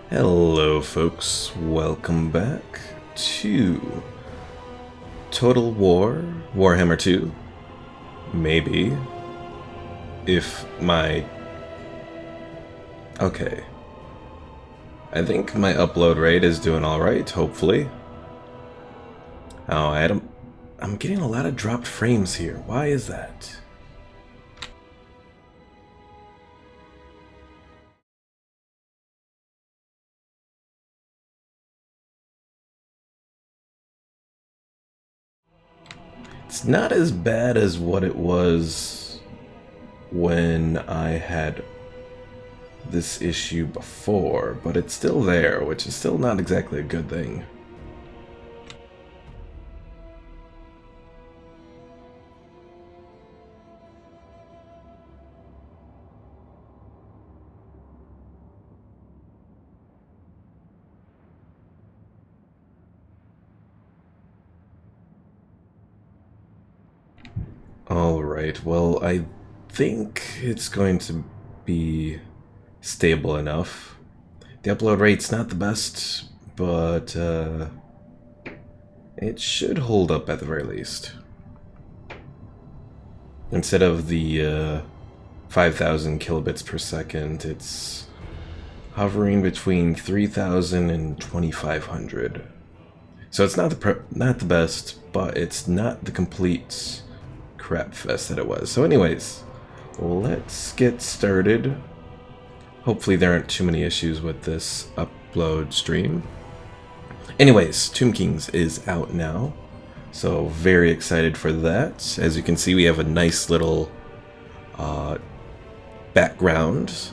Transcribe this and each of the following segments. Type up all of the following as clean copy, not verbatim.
Hello folks, welcome back to Total War, Warhammer 2. Maybe. If my... Okay. I think my upload rate is doing alright, hopefully. Oh, I'm getting a lot of dropped frames here. Why is that? It's not as bad as what it was when I had this issue before, but it's still there, which is still not exactly a good thing. Alright, well, I think it's going to be stable enough. The upload rate's not the best, but it should hold up at the very least. Instead of the 5,000 kilobits per second, it's hovering between 3,000 and 2,500. So it's not the best, but it's not the complete crap fest that it was. So anyways, let's get started. Hopefully there aren't too many issues with this upload stream. Anyways, Tomb Kings is out now, so very excited for that. As you can see, we have a nice little background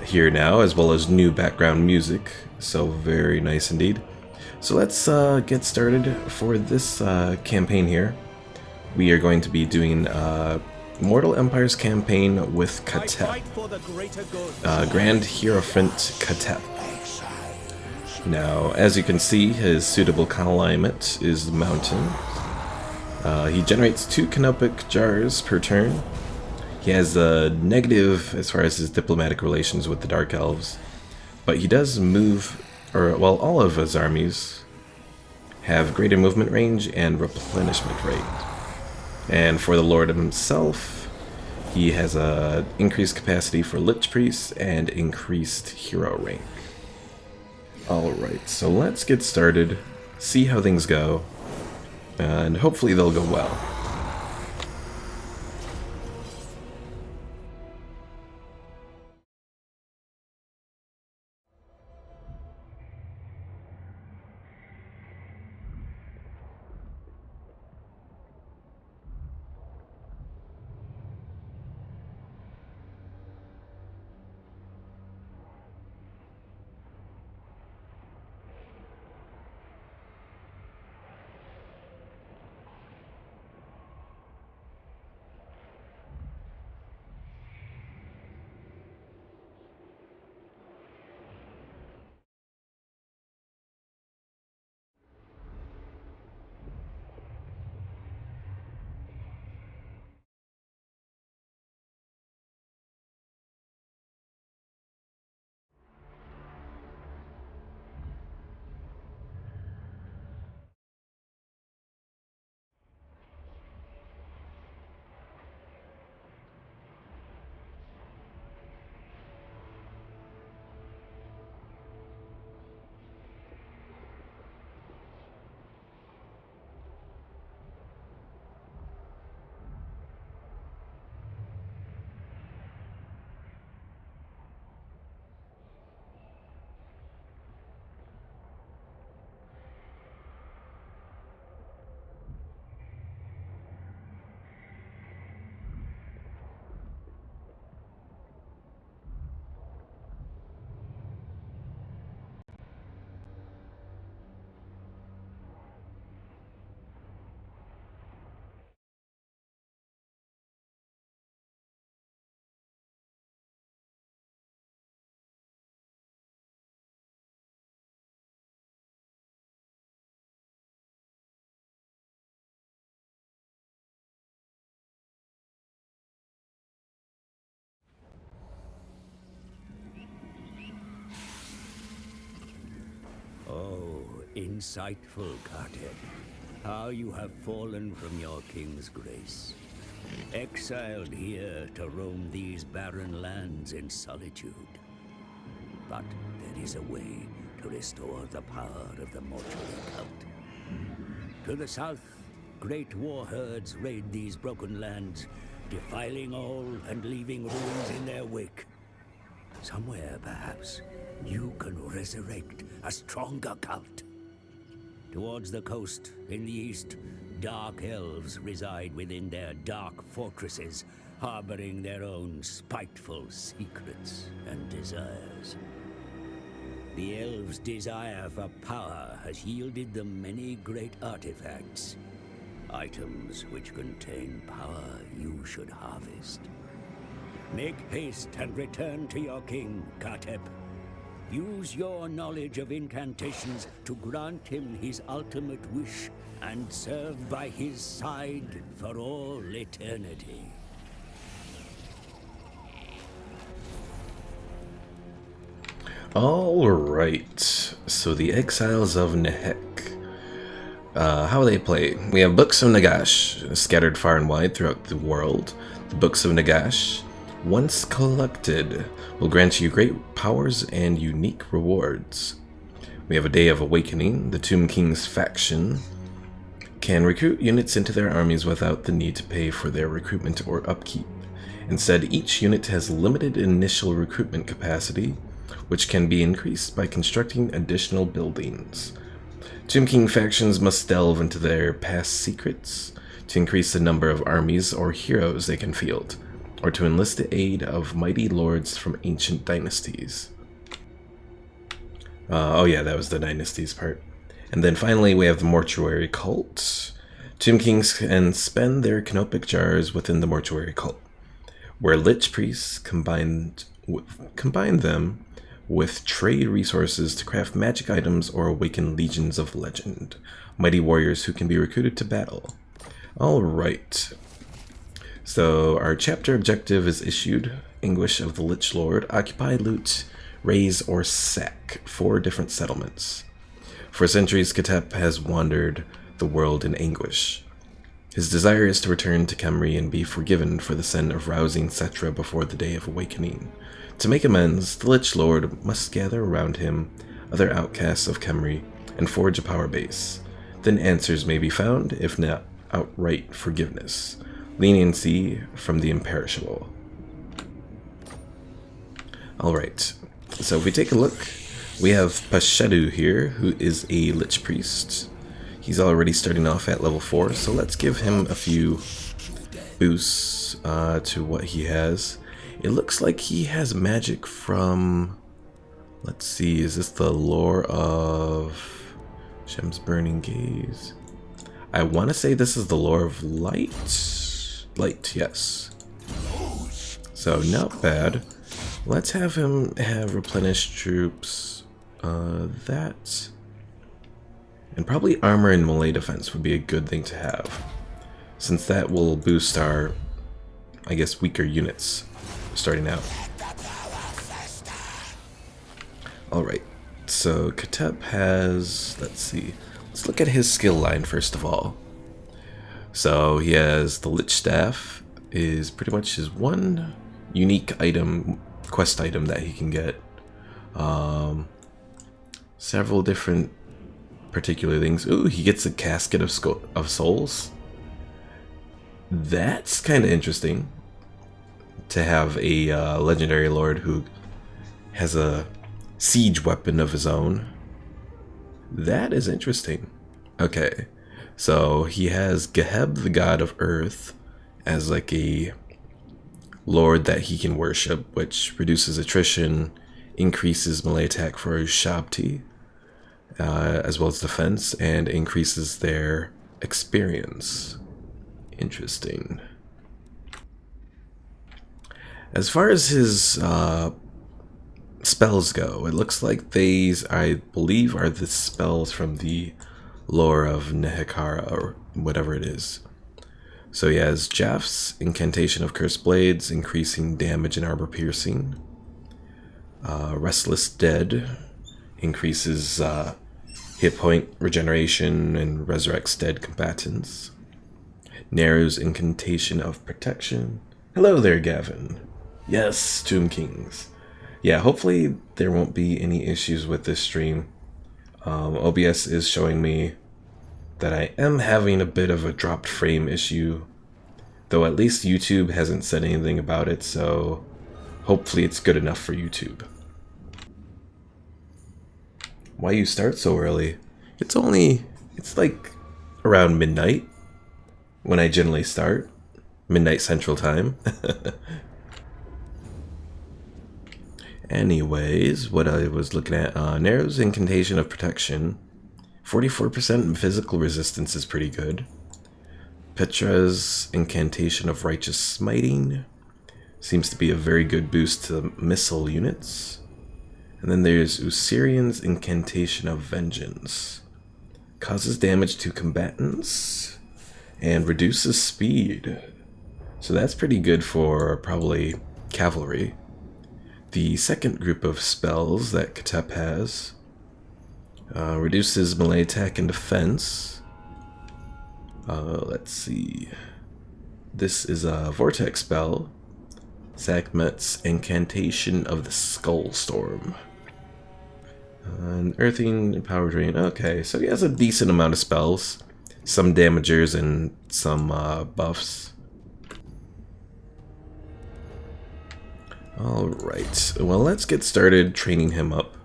here now, as well as new background music, so very nice indeed. So let's get started for this campaign here. We are going to be doing Mortal Empire's campaign with Khatep, Grand Hierophant Khatep. Now, as you can see, his suitable climate is the mountain. He generates 2 canopic jars per turn. He has a negative as far as his diplomatic relations with the Dark Elves, but he does move, or well, all of his armies have greater movement range and replenishment rate. And for the Lord himself, he has a increased capacity for Lich Priest and increased hero rank. Alright, so let's get started, see how things go, and hopefully they'll go well. Oh, insightful, Khatep. How you have fallen from your king's grace. Exiled here to roam these barren lands in solitude. But there is a way to restore the power of the mortuary cult. To the south, great war herds raid these broken lands, defiling all and leaving ruins in their wake. Somewhere, perhaps, you can resurrect a stronger cult. Towards the coast, in the east, dark elves reside within their dark fortresses, harboring their own spiteful secrets and desires. The elves' desire for power has yielded them many great artifacts. Items which contain power you should harvest. Make haste and return to your king, Khatep. Use your knowledge of incantations to grant him his ultimate wish and serve by his side for all eternity. Alright, so the Exiles of Nehek. How they play. We have Books of Nagash, scattered far and wide throughout the world. The Books of Nagash, once collected, will grant you great powers and unique rewards. We have a Day of Awakening. The Tomb King's faction can recruit units into their armies without the need to pay for their recruitment or upkeep. Instead, each unit has limited initial recruitment capacity, which can be increased by constructing additional buildings. Tomb King factions must delve into their past secrets to increase the number of armies or heroes they can field, or to enlist the aid of mighty lords from ancient dynasties. Oh yeah, that was the dynasties part. And then finally we have the Mortuary Cult. Tomb Kings can spend their canopic jars within the Mortuary Cult, where Lich Priests combine them with trade resources to craft magic items or awaken legions of legend, mighty warriors who can be recruited to battle. Alright, so our chapter objective is issued. Anguish of the Lich Lord. Occupy, loot, raise, or sack 4 different settlements. For centuries, Khatep has wandered the world in anguish. His desire is to return to Khemri and be forgiven for the sin of rousing Setra before the Day of Awakening. To make amends, the Lich Lord must gather around him other outcasts of Khemri and forge a power base. Then answers may be found, if not outright forgiveness. Leniency from the imperishable. Alright, so if we take a look, we have Pashedu here, who is a Lich Priest. He's already starting off at level 4, so let's give him a few boosts to what he has. It looks like he has magic from, let's see, is this the lore of Shem's Burning Gaze? I want to say this is the lore of Light. Light, yes. So not bad. Let's have him have replenished troops. That. And probably armor and melee defense would be a good thing to have, since that will boost our, I guess, weaker units starting out. Alright, so Khatep has, let's see, let's look at his skill line first of all. So he has the Lich Staff, is pretty much his one unique item, quest item that he can get. Several different particular things. Ooh, he gets a Casket of Souls. That's kind of interesting, to have a legendary lord who has a siege weapon of his own. That is interesting. Okay, so he has Geheb, the god of earth, as like a lord that he can worship, which reduces attrition, increases melee attack for Shabti, as well as defense, and increases their experience. Interesting. As far as his spells go, it looks like these, I believe, are the spells from the lore of Nehekara, or whatever it is. So he has Jaff's Incantation of Cursed Blades, increasing damage and armor piercing. Restless Dead increases hit point regeneration and resurrects dead combatants. Narrows incantation of protection. Hello there, Gavin. Yes, Tomb Kings. Yeah, hopefully there won't be any issues with this stream. OBS is showing me that I am having a bit of a dropped frame issue, though at least YouTube hasn't said anything about it, so hopefully it's good enough for YouTube. Why you start so early? It's like around midnight when I generally start. Midnight Central Time. Anyways, what I was looking at, Narrows Incantation of Protection. 44% physical resistance is pretty good. Petra's Incantation of Righteous Smiting. Seems to be a very good boost to missile units. And then there's Usirian's Incantation of Vengeance. Causes damage to combatants and reduces speed. So that's pretty good for probably cavalry. The second group of spells that Khatep has reduces melee attack and defense. Let's see. This is a vortex spell. Sekhmet's Incantation of the Skull Storm. An earthing power drain. Okay, so he has a decent amount of spells. Some damagers and some buffs. Alright, well, let's get started training him up.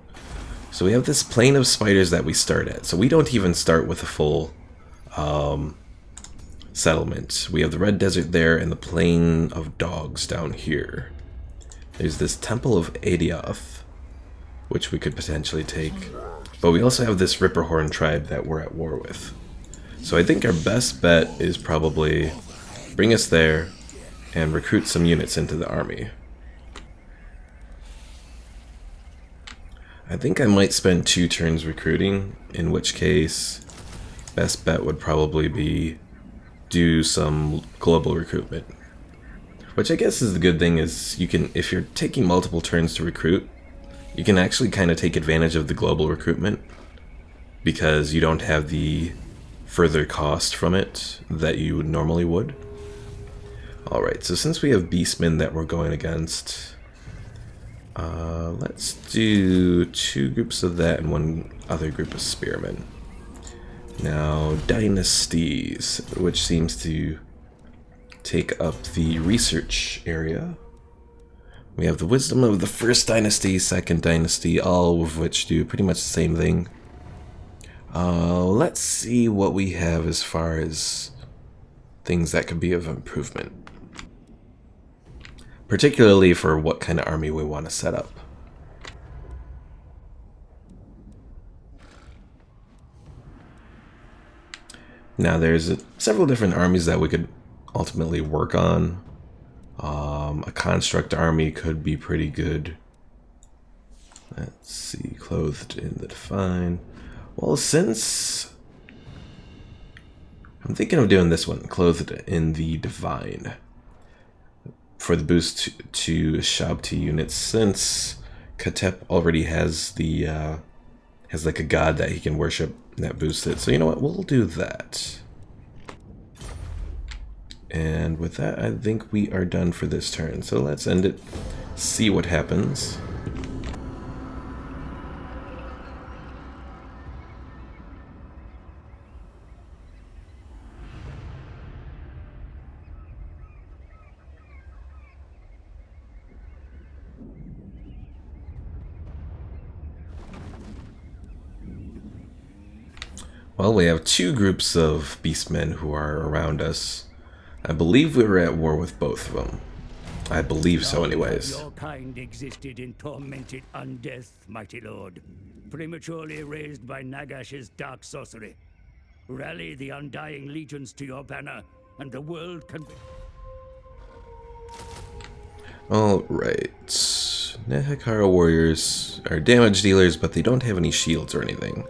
So we have this plane of spiders that we start at. So we don't even start with a full settlement. We have the red desert there and the plain of dogs down here. There's this temple of Adioth, which we could potentially take. But we also have this Ripperhorn tribe that we're at war with. So I think our best bet is probably bring us there and recruit some units into the army. I think I might spend 2 turns recruiting, in which case best bet would probably be do some global recruitment. Which I guess is the good thing is you can, if you're taking multiple turns to recruit, you can actually kind of take advantage of the global recruitment because you don't have the further cost from it that you normally would. Alright, so since we have beastmen that we're going against, let's do 2 groups of that and 1 other group of spearmen. Now, dynasties, which seems to take up the research area. We have the wisdom of the first dynasty, second dynasty, all of which do pretty much the same thing. Let's see what we have as far as things that could be of improvement. Particularly for what kind of army we want to set up. Now there's several different armies that we could ultimately work on. A construct army could be pretty good. Let's see, clothed in the divine. Well, since I'm thinking of doing this one, clothed in the divine, for the boost to Shabti units, since Khatep already has the has like a god that he can worship that boosts it. So you know what, we'll do that. And with that, I think we are done for this turn. So let's end it, see what happens. Well, we have 2 groups of beastmen who are around us. I believe we were at war with both of them. I believe so anyways. Your kind existed in tormented undeath, mighty lord, prematurely raised by Nagash's dark sorcery. Rally the undying legions to your banner, and the world can... Alright. Nehekara warriors are damage dealers, but they don't have any shields or anything.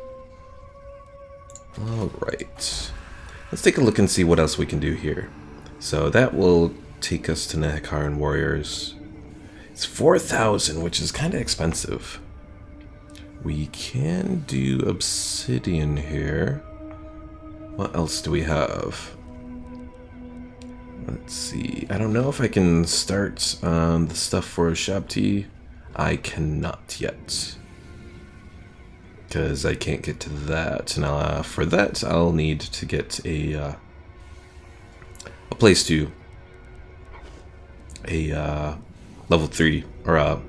Alright. Let's take a look and see what else we can do here. So that will take us to Nehekaran warriors. It's 4,000, which is kind of expensive. We can do obsidian here. What else do we have? Let's see. I don't know if I can start the stuff for a shop tea. I cannot yet. Because I can't get to that. Now, for that, I'll need to get a place to a level 3 or a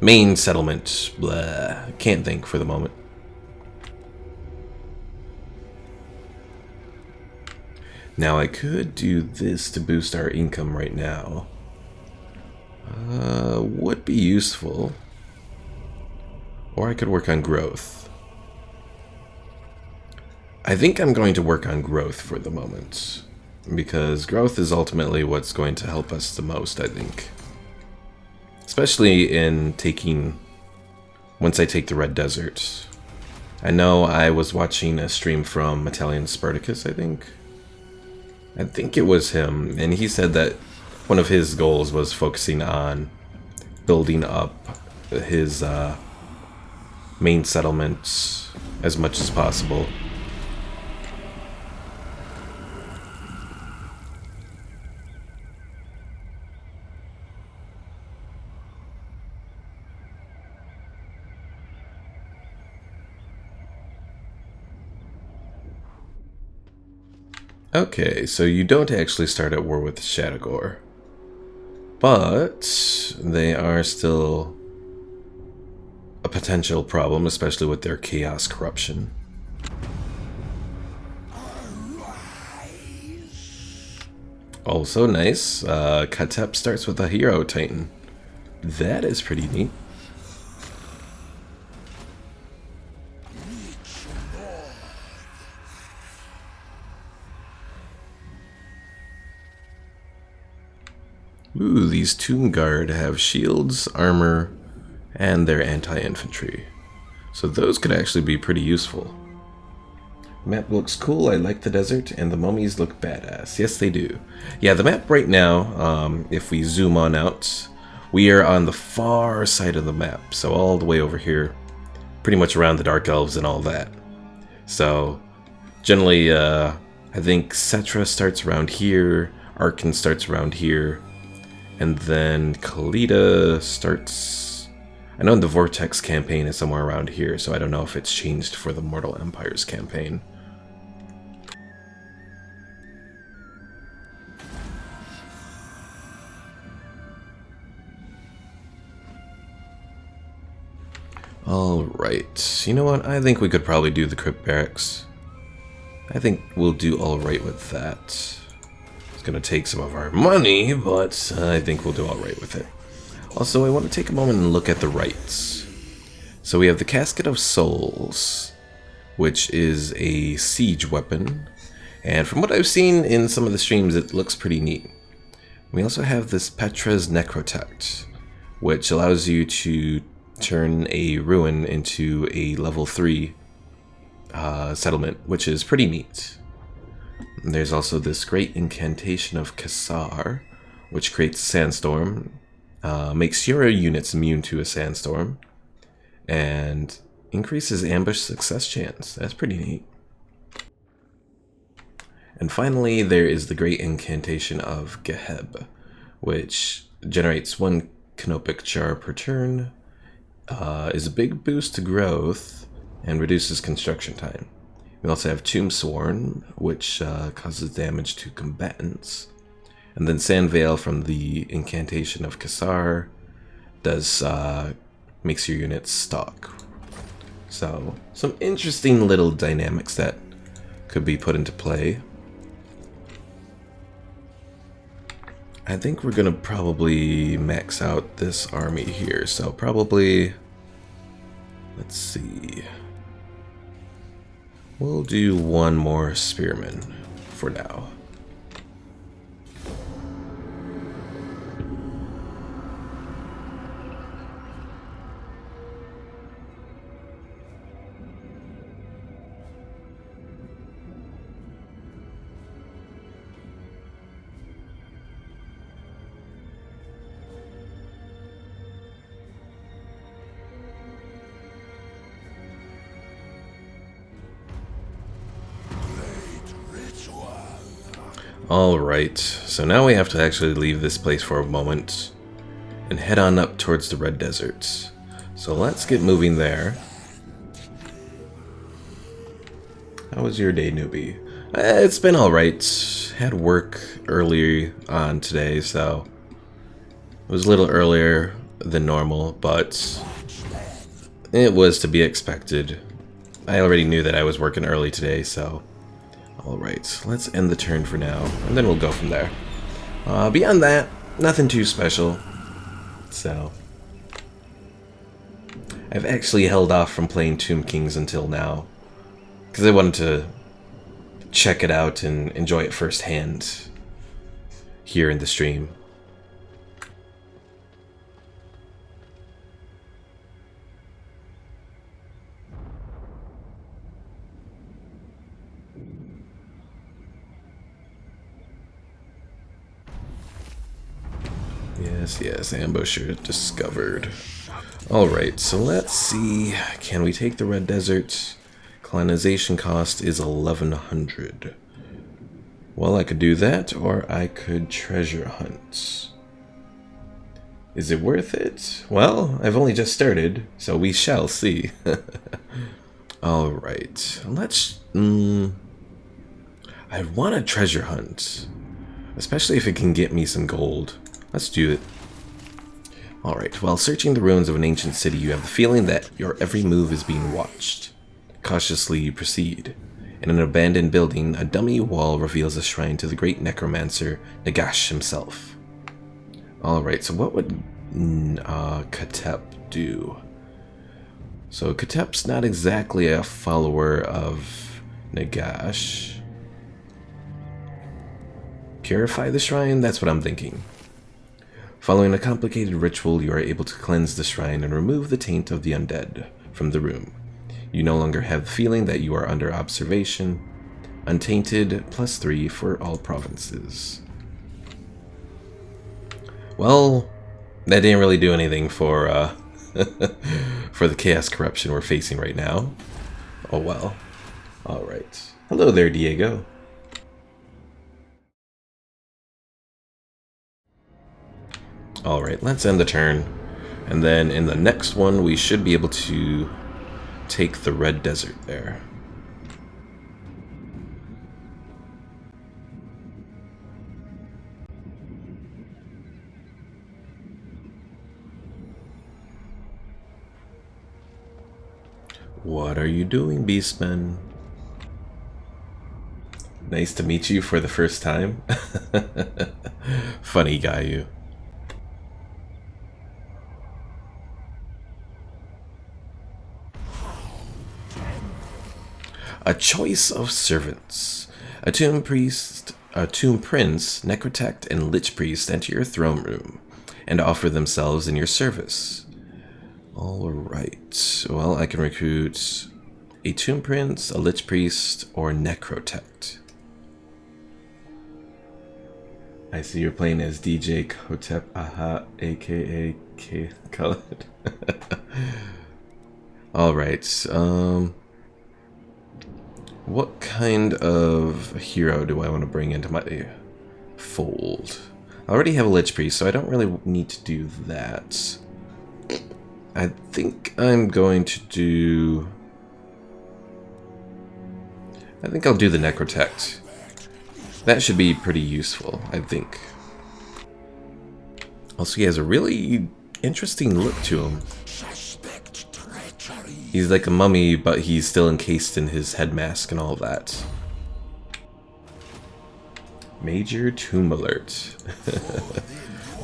main settlement. Blah. Can't think for the moment. Now I could do this to boost our income right now. Would be useful. Or I could work on growth. I think I'm going to work on growth for the moment. Because growth is ultimately what's going to help us the most, I think. Especially in taking... once I take the Red Desert. I know I was watching a stream from Italian Spartacus, I think. I think it was him, and he said that one of his goals was focusing on building up his main settlements as much as possible. Okay, so you don't actually start at war with Shadowgore. But they are still a potential problem, especially with their chaos corruption. Also nice, Khatep starts with a hero titan. That is pretty neat. Ooh, these Tomb Guard have shields, armor, and their anti-infantry. So those could actually be pretty useful. Map looks cool, I like the desert, and the mummies look badass. Yes, they do. Yeah, the map right now, if we zoom on out, we are on the far side of the map. So all the way over here, pretty much around the Dark Elves and all that. So, generally, I think Cetra starts around here, Arkan starts around here, and then Kalita starts... I know the Vortex campaign is somewhere around here, so I don't know if it's changed for the Mortal Empires campaign. Alright, you know what? I think we could probably do the Crypt Barracks. I think we'll do alright with that. It's gonna take some of our money, but I think we'll do alright with it. Also, I want to take a moment and look at the rights. So we have the Casket of Souls, which is a siege weapon. And from what I've seen in some of the streams, it looks pretty neat. We also have this Petra's Necrotect, which allows you to turn a ruin into a level 3 settlement, which is pretty neat. And there's also this great incantation of Kassar, which creates a sandstorm, makes your units immune to a sandstorm, and increases ambush success chance. That's pretty neat. And finally, there is the great incantation of Geheb, which generates 1 canopic jar per turn, is a big boost to growth, and reduces construction time. We also have Tomb Sworn, which causes damage to combatants. And then Sand Veil from the incantation of Kassar does makes your units stalk. So, some interesting little dynamics that could be put into play. I think we're gonna probably max out this army here, so probably, let's see, we'll do 1 more spearman for now. Alright, so now we have to actually leave this place for a moment and head on up towards the Red Desert. So let's get moving there. How was your day, newbie? It's been alright. Had work early on today, so it was a little earlier than normal, but it was to be expected. I already knew that I was working early today, so... Alright, let's end the turn for now, and then we'll go from there. Beyond that, nothing too special. So... I've actually held off from playing Tomb Kings until now, because I wanted to check it out and enjoy it firsthand here in the stream. Yes, ambusher discovered. Alright, so let's see. Can we take the Red Desert? Colonization cost is 1100. Well, I could do that, or I could treasure hunt. Is it worth it? Well, I've only just started, so we shall see. Alright, let's... I want a treasure hunt. Especially if it can get me some gold. Let's do it. Alright, while searching the ruins of an ancient city, you have the feeling that your every move is being watched. Cautiously you proceed. In an abandoned building, a dummy wall reveals a shrine to the great necromancer, Nagash himself. Alright, so what would Khatep do? So Khatep's not exactly a follower of Nagash. Purify the shrine? That's what I'm thinking. Following a complicated ritual, you are able to cleanse the shrine and remove the taint of the undead from the room. You no longer have the feeling that you are under observation. Untainted, +3 for all provinces. Well, that didn't really do anything for for the chaos corruption we're facing right now. Oh well. Alright. Hello there, Diego. Alright, let's end the turn. And then in the next one, we should be able to take the Red Desert there. What are you doing, beastmen? Nice to meet you for the first time. Funny guy, you. A choice of servants. A tomb priest, a tomb prince, necrotect, and lich priest enter your throne room and offer themselves in your service. Alright, well, I can recruit a tomb prince, a lich priest, or necrotect. I see you're playing as DJ Khatep, aha, aka Khaled. Alright, what kind of hero do I want to bring into my fold? I already have a Lich Priest, so I don't really need to do that. I think I'm going to do... I think I'll do the Necrotect. That should be pretty useful, I think. Also, he has a really interesting look to him. He's like a mummy, but he's still encased in his head mask and all of that. Major Tomb Alert.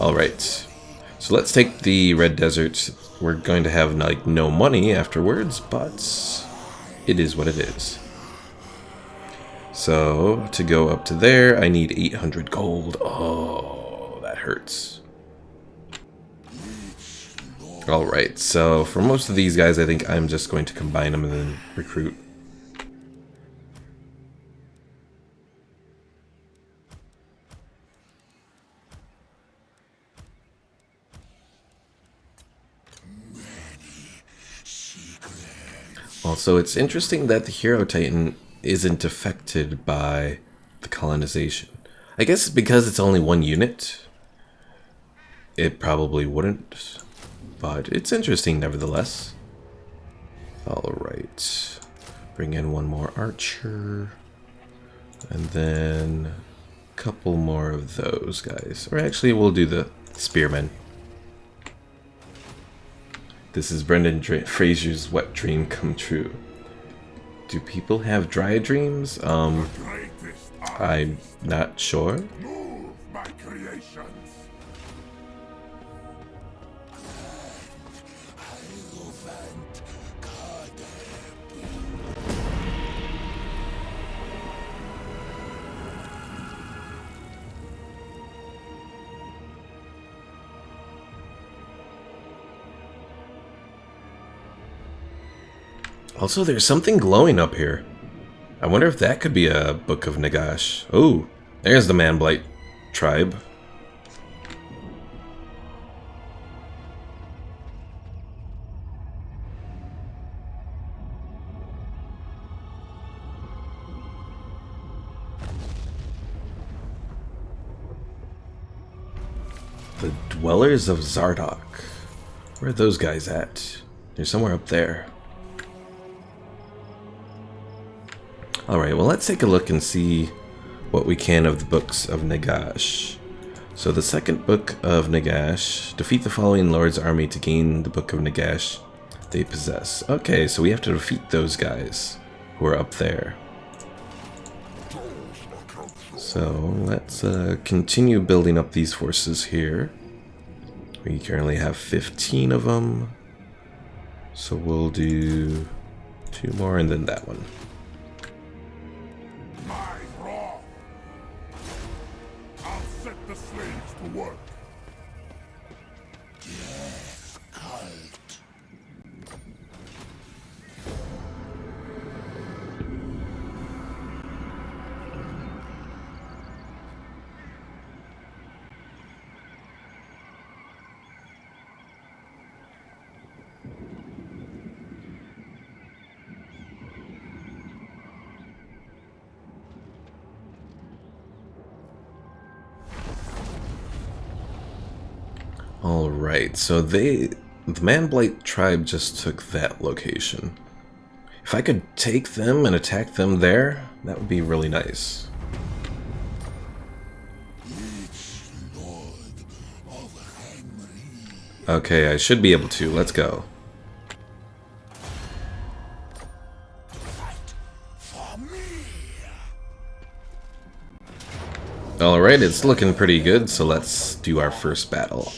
Alright. So let's take the Red Desert. We're going to have like no money afterwards, but it is what it is. So to go up to there, I need 800 gold. Oh, that hurts. Alright, so for most of these guys, I think I'm just going to combine them and then recruit. Also, it's interesting that the Hero Titan isn't affected by the colonization. I guess because it's only one unit, it probably wouldn't, but it's interesting nevertheless. Alright, bring in one more archer, and then a couple more of those guys. Or actually, we'll do the spearmen. This is Brendan Fraser's wet dream come true. Do people have dry dreams? I'm not sure. Move, my creations. Also, there's something glowing up here. I wonder if that could be a Book of Nagash. Oh, there's the Man-Blight tribe. The Dwellers of Zardoc. Where are those guys at? They're somewhere up there. Alright, well, let's take a look and see what we can of the Books of Nagash. So the second Book of Nagash. Defeat the following Lord's army to gain the Book of Nagash they possess. Okay, so we have to defeat those guys who are up there. So let's continue building up these forces here. We currently have 15 of them. So we'll do 2 more and then that one. I'll set the slaves to work. Yes, cult. Alright, so the Man-Blight tribe just took that location. If I could take them and attack them there, that would be really nice. Okay, I should be able to. Let's go. Alright, it's looking pretty good, so let's do our first battle.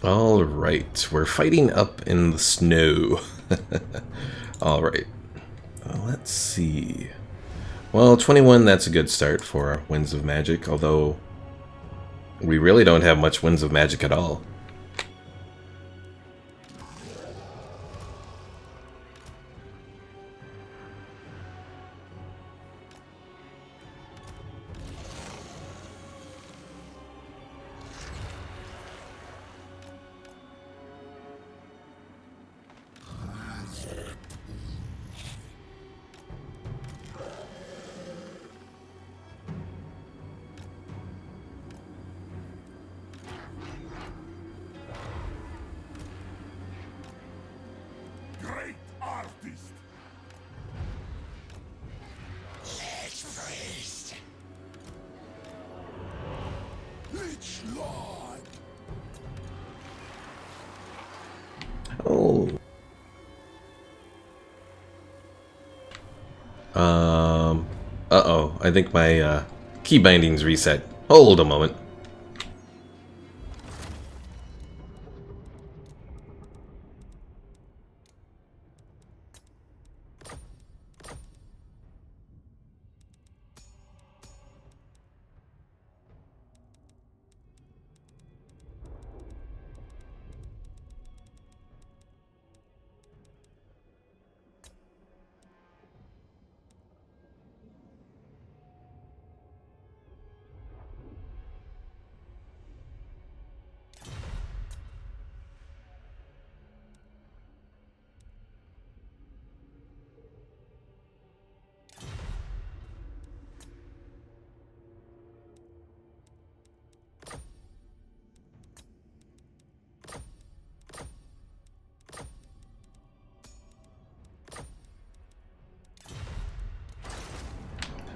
Alright, we're fighting up in the snow. Alright, let's see. Well, 21, that's a good start for Winds of Magic, although we really don't have much Winds of Magic at all. Uh-oh. I think my key bindings reset. Hold a moment.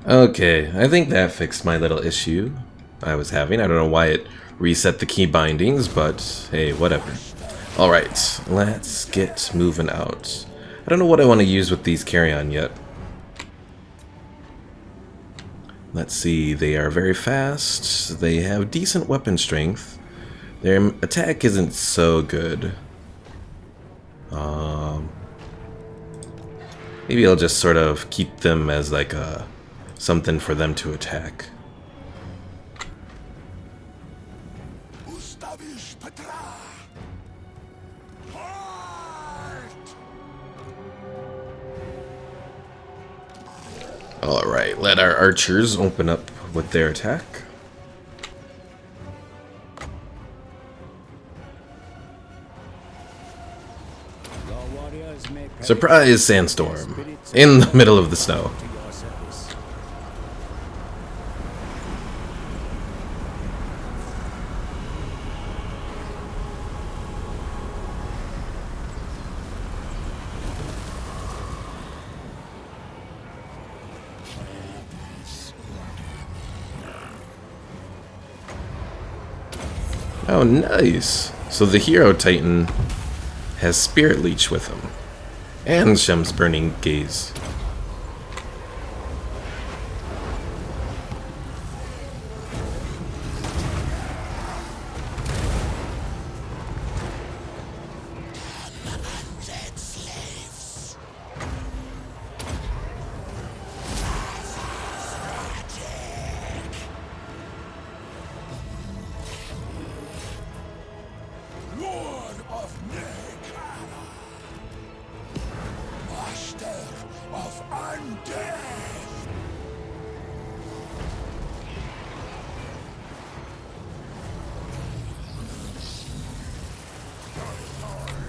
Okay, I think that fixed my little issue I was having. I don't know why it reset the key bindings, but hey, whatever. Alright, let's get moving out. I don't know what I want to use with these carry-on yet. Let's see, they are very fast. They have decent weapon strength. Their attack isn't so good. Maybe I'll just sort of keep them as like a something for them to attack. Alright, let our archers open up with their attack. Surprise sandstorm in the middle of the snow. Oh, nice. So the hero titan has Spirit Leech with him. And Shem's Burning Gaze.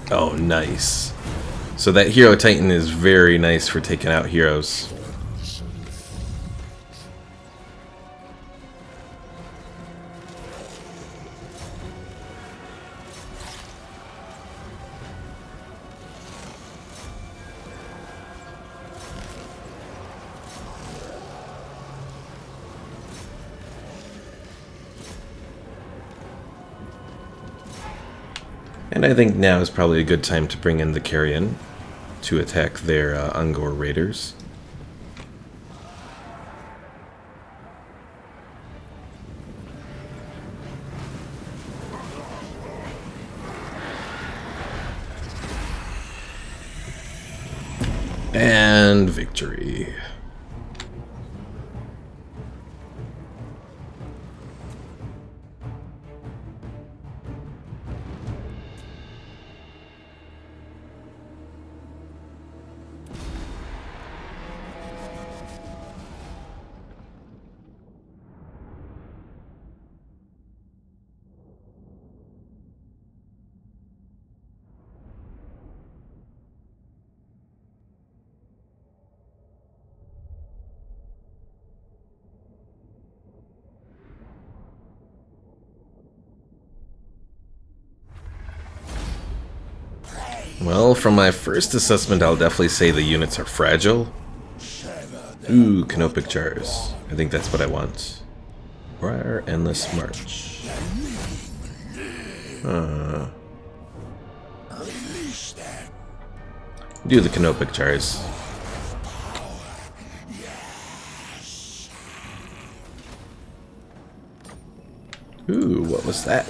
Oh, nice. So that Hero Titan is very nice for taking out heroes. And I think now is probably a good time to bring in the Carrion to attack their Ungor raiders. And victory. Well, from my first assessment, I'll definitely say the units are fragile. Ooh, canopic jars. I think that's what I want. Or our endless march. Do the canopic jars. Ooh, what was that?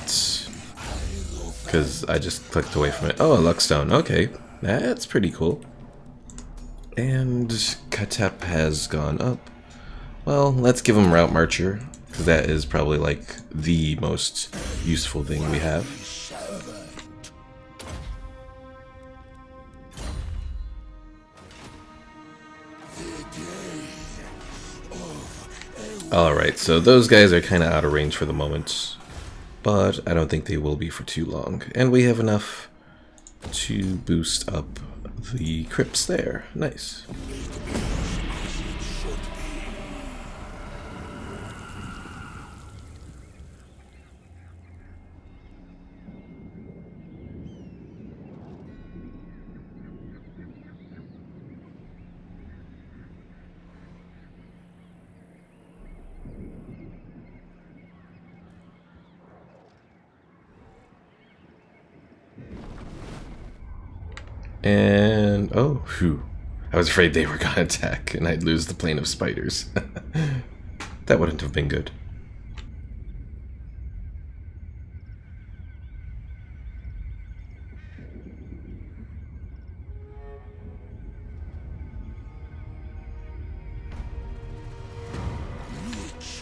Because I just clicked away from it. Oh, a luckstone. Okay, that's pretty cool. And Khatep has gone up. Well, let's give him Route Marcher, because that is probably like the most useful thing we have. Alright, so those guys are kind of out of range for the moment, but I don't think they will be for too long. And we have enough to boost up the crypts there. Nice. And, oh, phew. I was afraid they were gonna attack and I'd lose the plane of spiders. That wouldn't have been good.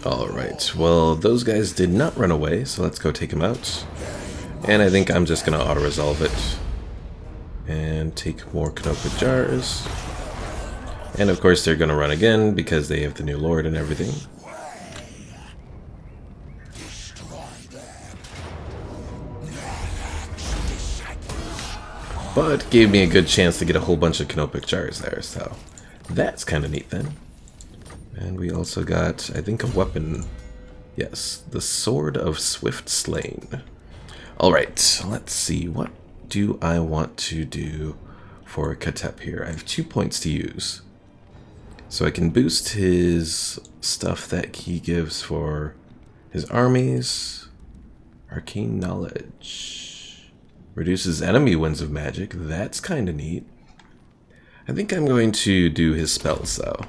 Alright, well, those guys did not run away, so let's go take them out. And I think I'm just gonna auto-resolve it. And take more Canopic Jars. And of course they're gonna run again because they have the new lord and everything. But gave me a good chance to get a whole bunch of Canopic Jars there, so that's kind of neat then. And we also got, I think, a weapon. Yes, the Sword of Swift Slain. Alright, let's see, what do I want to do for Khatep here? I have 2 points to use. So I can boost his stuff that he gives for his armies. Arcane Knowledge. Reduces enemy winds of magic. That's kind of neat. I think I'm going to do his spells though.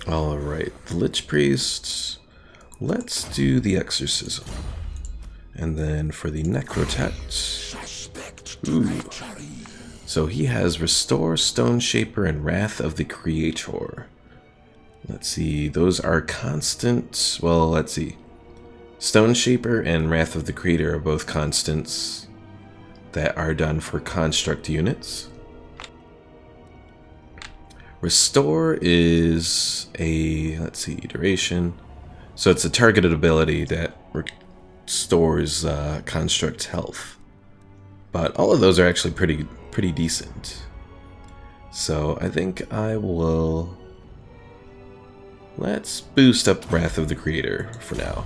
Alright, the Lich Priest. Let's do the Exorcism. And then for the Necrotect. Ooh. So he has Restore, Stone Shaper, and Wrath of the Creator. Let's see, those are constant. Well, let's see. Stone Shaper and Wrath of the Creator are both constants that are done for construct units. Restore is a, let's see, duration. So it's a targeted ability that restores construct health. But all of those are actually pretty decent. So I think I will... Let's boost up Wrath of the Creator for now.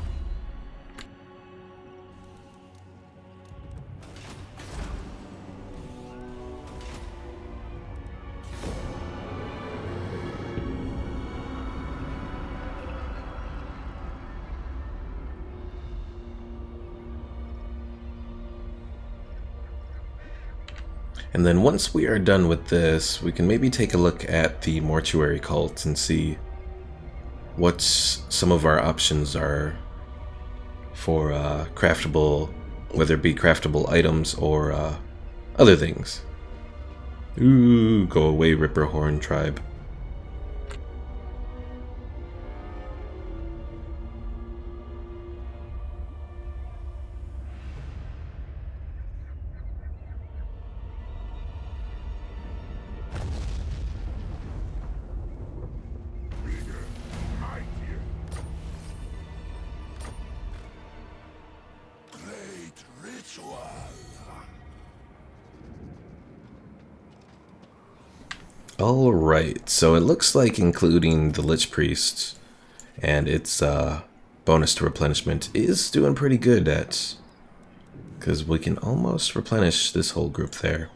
And then once we are done with this, we can maybe take a look at the mortuary cult and see what some of our options are for craftable, whether it be craftable items or other things. Ooh, go away, Ripperhorn tribe. Alright, so it looks like including the Lich Priest and its bonus to replenishment is doing pretty good at, because we can almost replenish this whole group there.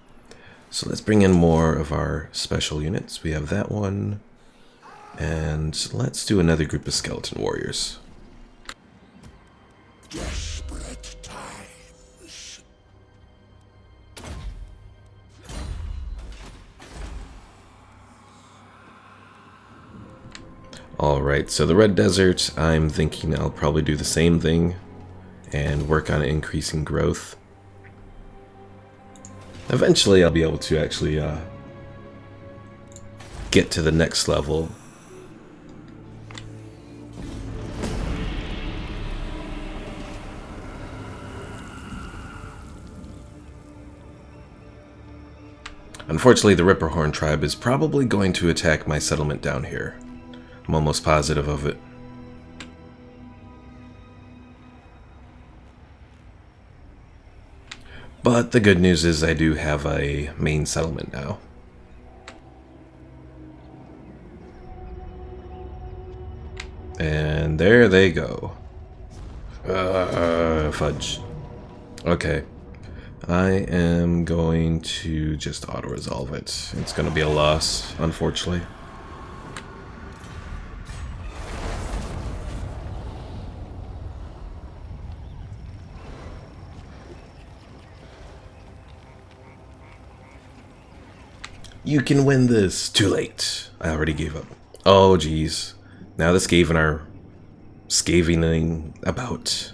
So let's bring in more of our special units. We have that one, And let's do another group of skeleton warriors. Desperate times. Alright, so the Red Desert, I'm thinking I'll probably do the same thing and work on increasing growth. Eventually I'll be able to actually get to the next level. Unfortunately, the Ripperhorn tribe is probably going to attack my settlement down here. I'm almost positive of it. But the good news is I do have a main settlement now. And there they go. Fudge. Okay. I am going to just auto-resolve it. It's going to be a loss, unfortunately. You can win this. Too late. I already gave up. Oh, jeez. Now the Skaven are scavening about.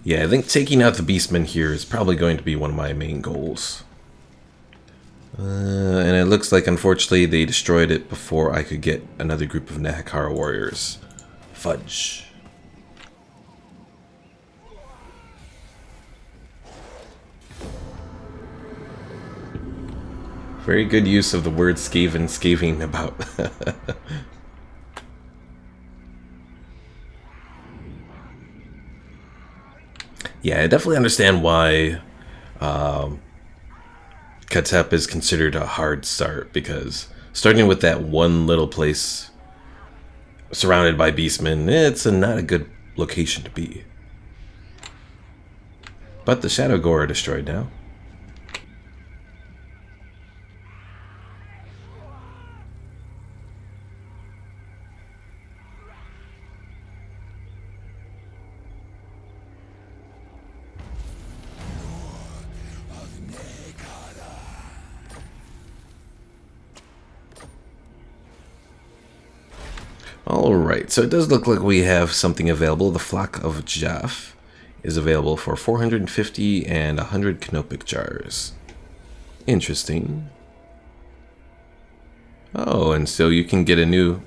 Yeah, I think taking out the beastmen here is probably going to be one of my main goals. And it looks like, unfortunately, they destroyed it before I could get another group of Nahakara warriors. Fudge. Very good use of the word skaven, scaving about. Yeah, I definitely understand why Khatep is considered a hard start, because starting with that one little place surrounded by beastmen, it's not a good location to be. But the Shadow Gore are destroyed now. Alright, so it does look like we have something available. The Flock of Jaff is available for 450 and 100 Canopic jars. Interesting. Oh, and so you can get a new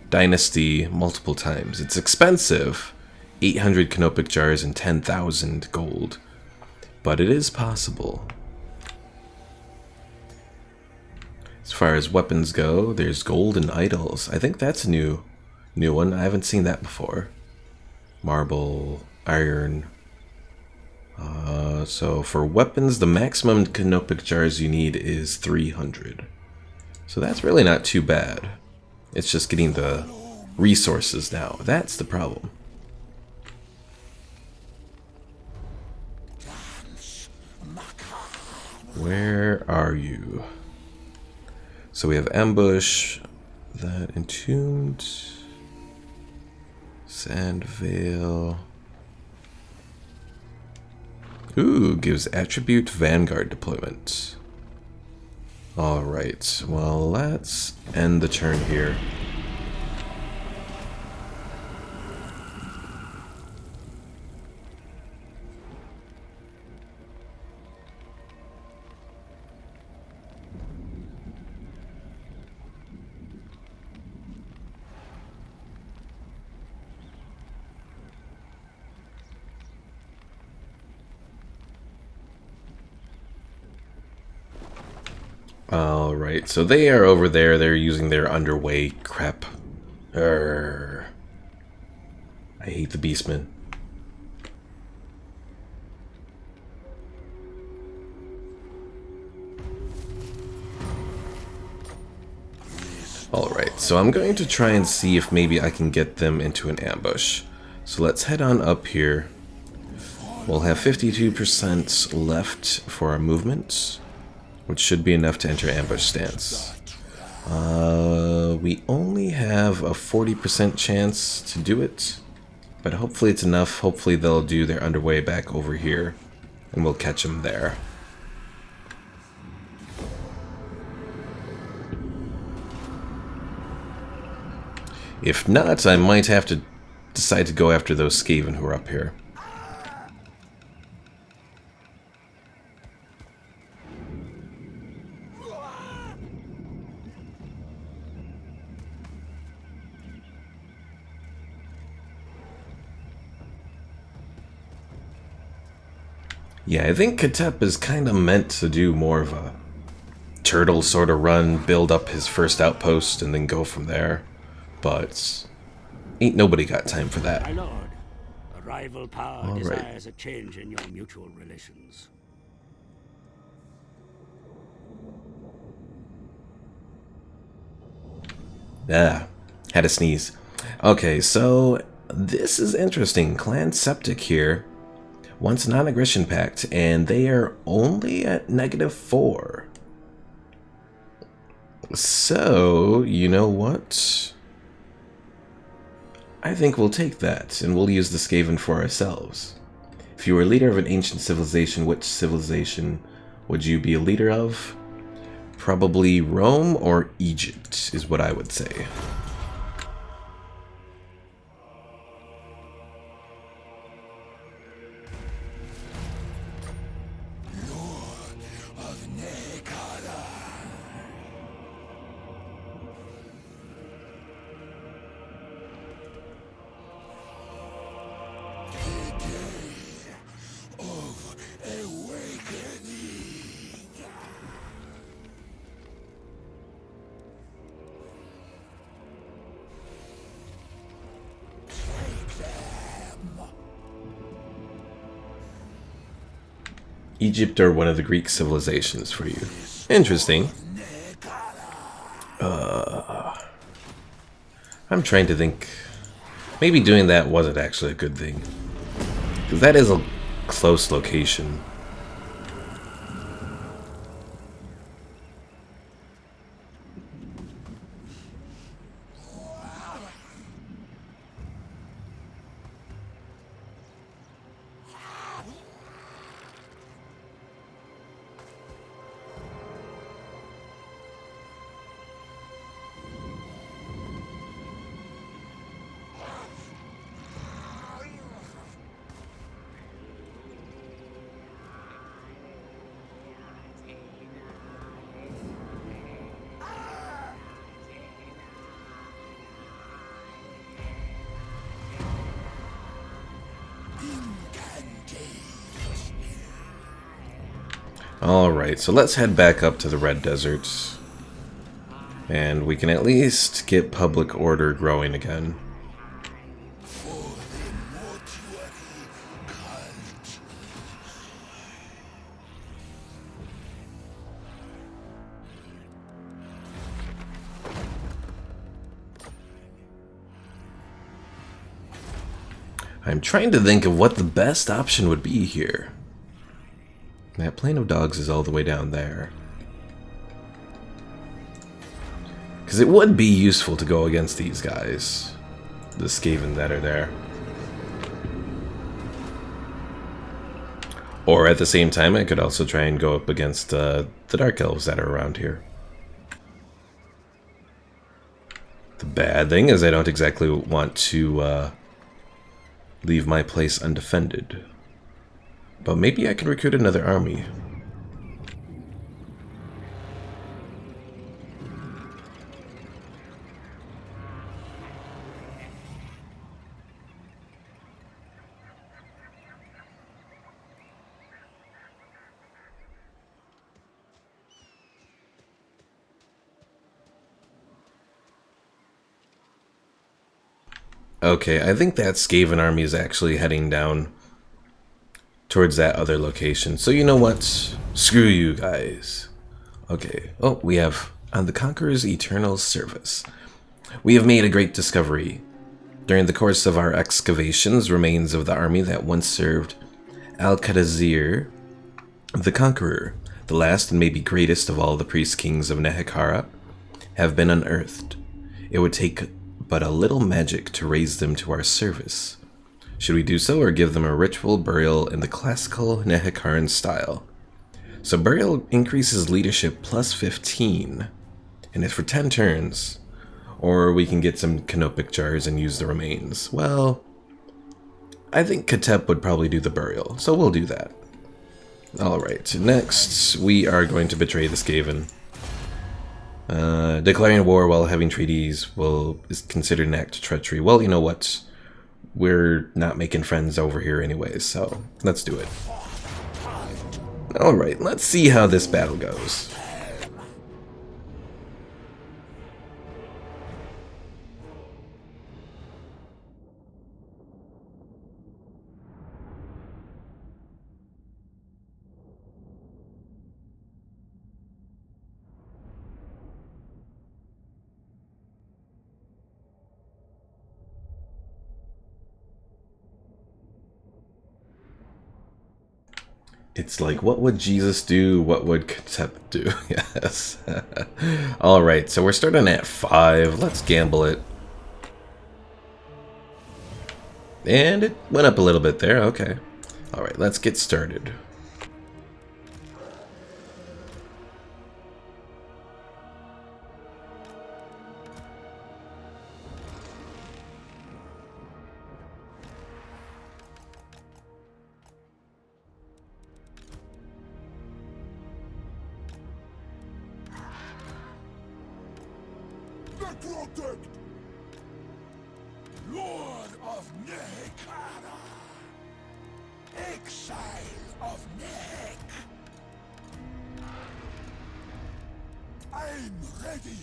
dynasty multiple times. It's expensive. 800 Canopic jars and 10,000 gold. But it is possible. As far as weapons go, there's golden idols. I think that's a new one. I haven't seen that before. Marble, iron. So for weapons, the maximum Canopic jars you need is 300. So that's really not too bad. It's just getting the resources now. That's the problem. Where are you? So we have ambush, that entombed, sand veil. Ooh, gives attribute vanguard deployment. Alright, well, let's end the turn here. Alright, so they are over there. They're using their underway crap. I hate the beastmen. Alright, so I'm going to try and see if maybe I can get them into an ambush. So let's head on up here. We'll have 52% left for our movement, which should be enough to enter ambush stance. We only have a 40% chance to do it, but hopefully it's enough. Hopefully they'll do their underway back over here, and we'll catch them there. If not, I might have to decide to go after those Skaven who are up here. Yeah, I think Khatep is kind of meant to do more of a turtle sort of run, build up his first outpost, and then go from there. But ain't nobody got time for that. My lord, a rival power desires a change in your mutual relations. Ah, had a sneeze. Okay, so this is interesting. Clan Septic here wants a non-aggression pact, and they are only at -4. So, you know what? I think we'll take that, and we'll use the Skaven for ourselves. If you were a leader of an ancient civilization, which civilization would you be a leader of? Probably Rome or Egypt, is what I would say. Egypt or one of the Greek civilizations for you. Interesting. I'm trying to think. Maybe doing that wasn't actually a good thing. Because that is a close location. Alright, so let's head back up to the Red Desert. And we can at least get public order growing again. I'm trying to think of what the best option would be here. That plane of dogs is all the way down there. Because it would be useful to go against these guys. The Skaven that are there. Or at the same time, I could also try and go up against the Dark Elves that are around here. The bad thing is I don't exactly want to leave my place undefended. But maybe I can recruit another army. Okay, I think that Skaven army is actually heading down towards that other location. So you know what? Screw you guys. Okay. Oh, we have on the Conqueror's Eternal Service. We have made a great discovery. During the course of our excavations, remains of the army that once served Al-Qadazir, the Conqueror, the last and maybe greatest of all the priest kings of Nehekhara, have been unearthed. It would take but a little magic to raise them to our service. Should we do so, or give them a ritual burial in the classical Nehekharan style? So burial increases leadership plus 15, and it's for 10 turns. Or we can get some canopic jars and use the remains. Well, I think Khatep would probably do the burial, so we'll do that. Alright, next we are going to betray the Skaven. Declaring war while having treaties is considered an act of treachery. Well, you know what? We're not making friends over here anyways, so let's do it. Alright, let's see how this battle goes. It's like, what would Jesus do? What would Khatep do? Yes. Alright, so we're starting at 5. Let's gamble it. And it went up a little bit there. Okay. Alright, let's get started. Protect! Lord of Nehekhara! Exile of Nehek! I'm ready!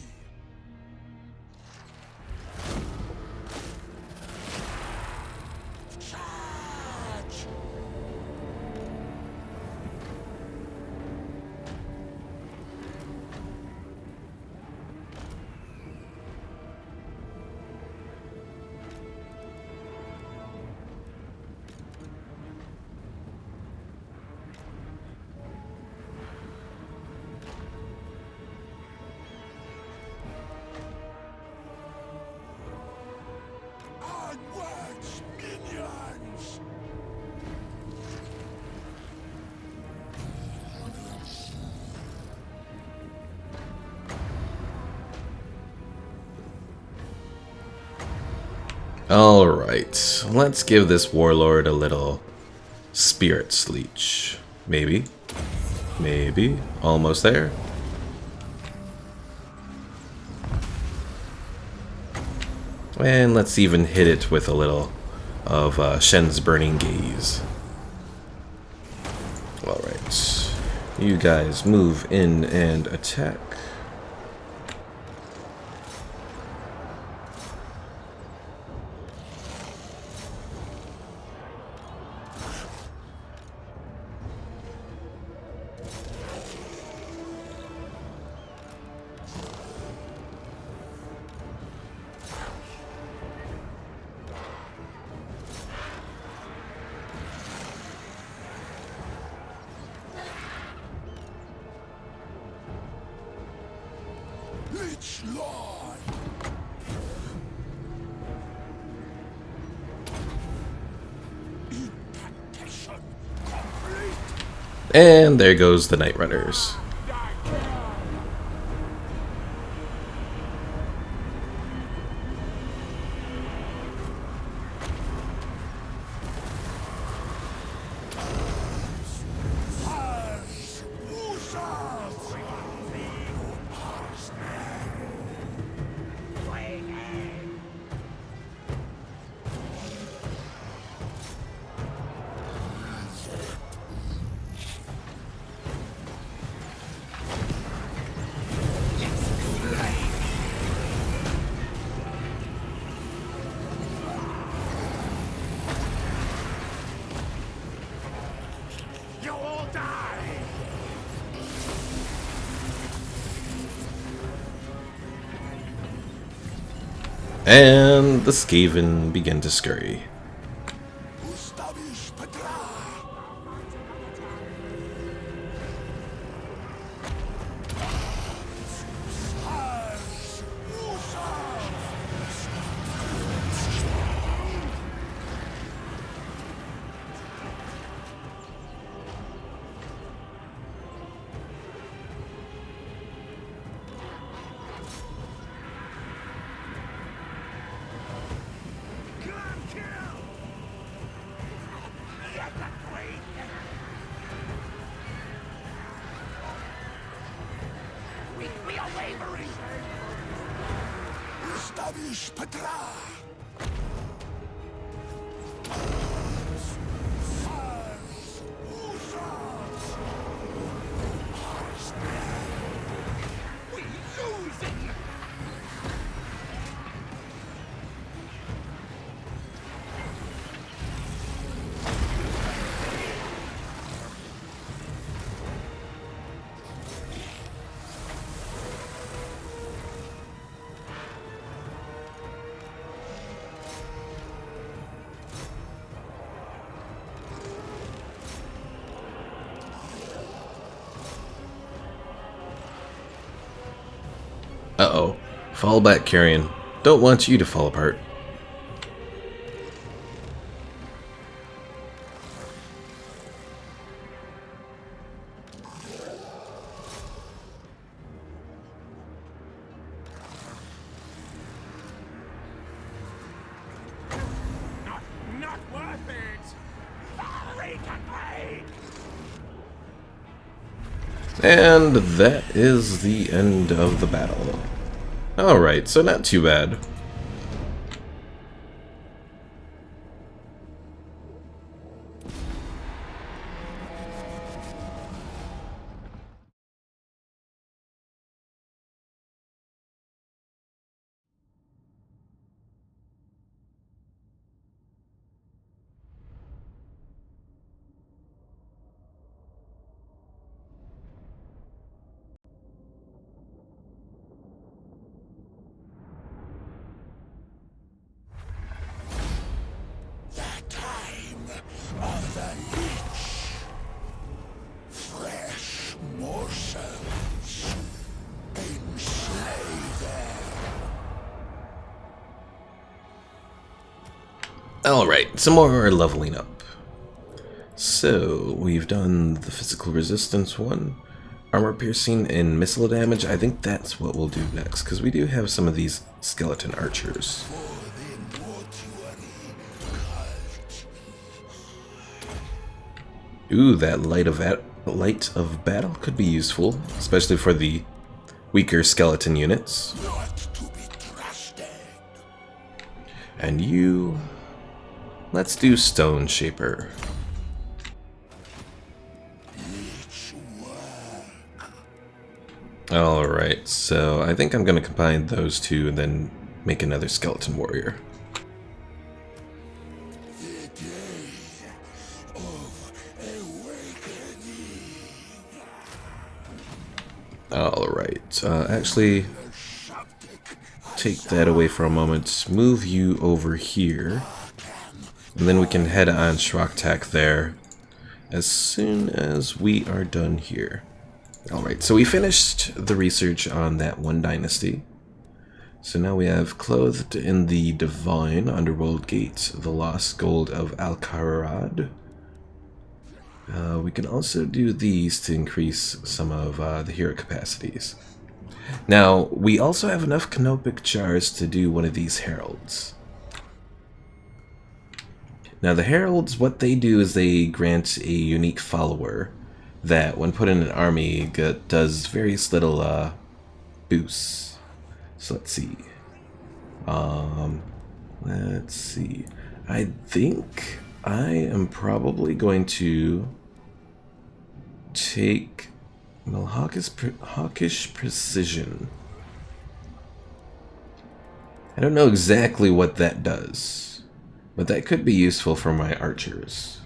Charge! Onwards, minions! Alright, let's give this warlord a little spirit leech. Maybe. Maybe. Almost there. And let's even hit it with a little of Shen's Burning Gaze. Alright. You guys move in and attack. Lich Lord! Incantation complete! And there goes the Night Runners. You will die! And the Skaven begin to scurry. Ustavish Petra! Uh-oh. Fall back, Carrion. Don't want you to fall apart. Not worth it! Recruitment! And that is the end of the battle. Alright, so not too bad. Of the leech. Fresh morsels. Enslave them. Alright, some more leveling up. So, we've done the physical resistance one, armor piercing, and missile damage. I think that's what we'll do next, because we do have some of these skeleton archers. Ooh, that light of battle could be useful, especially for the weaker skeleton units. Not to be trusted. And you... let's do Stone Shaper. Leech work. Alright, so I think I'm going to combine those two and then make another skeleton warrior. The day of awakening. Alright, actually, take that away for a moment. Move you over here. And then we can head on Shraktak there as soon as we are done here. Alright, so we finished the research on that one dynasty. So now we have Clothed in the Divine Underworld Gate, the Lost Gold of Al-Kharad. We can also do these to increase some of the hero capacities. Now, we also have enough canopic jars to do one of these heralds. Now, the heralds, what they do is they grant a unique follower that, when put in an army, does various little boosts. So let's see. Let's see. I think I am probably going to take Hawkish Precision. I don't know exactly what that does, but that could be useful for my archers.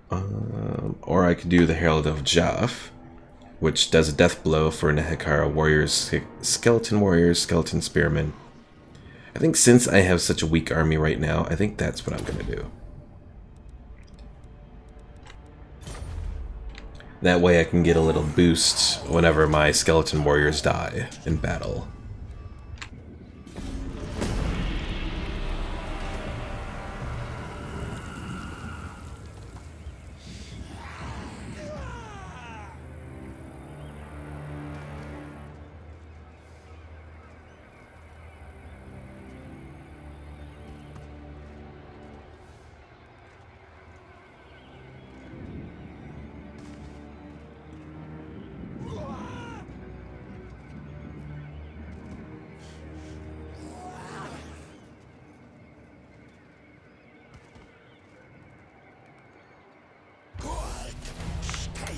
Or I could do the Herald of Jaff, which does a death blow for Nehekara warriors, skeleton warriors, skeleton spearmen. I think since I have such a weak army right now, I think that's what I'm going to do. That way I can get a little boost whenever my skeleton warriors die in battle.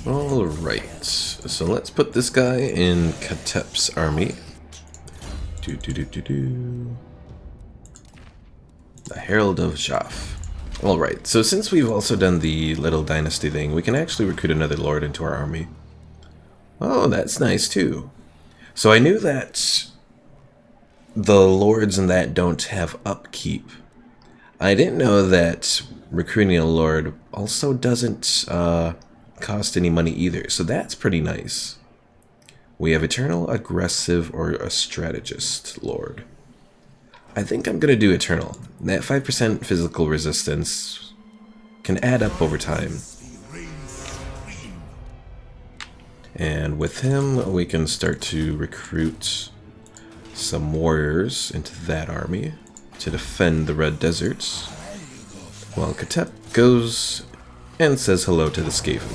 Alright, so let's put this guy in Khatep's army. The Herald of Jaf. Alright, so since we've also done the little dynasty thing, we can actually recruit another lord into our army. Oh, that's nice too. So I knew that the lords in that don't have upkeep. I didn't know that recruiting a lord also doesn't cost any money either, so that's pretty nice. We have Eternal, Aggressive, or a Strategist Lord. I think I'm gonna do Eternal. That 5% physical resistance can add up over time. And with him, we can start to recruit some warriors into that army to defend the Red Deserts, while Khatep goes and says hello to the Skaven.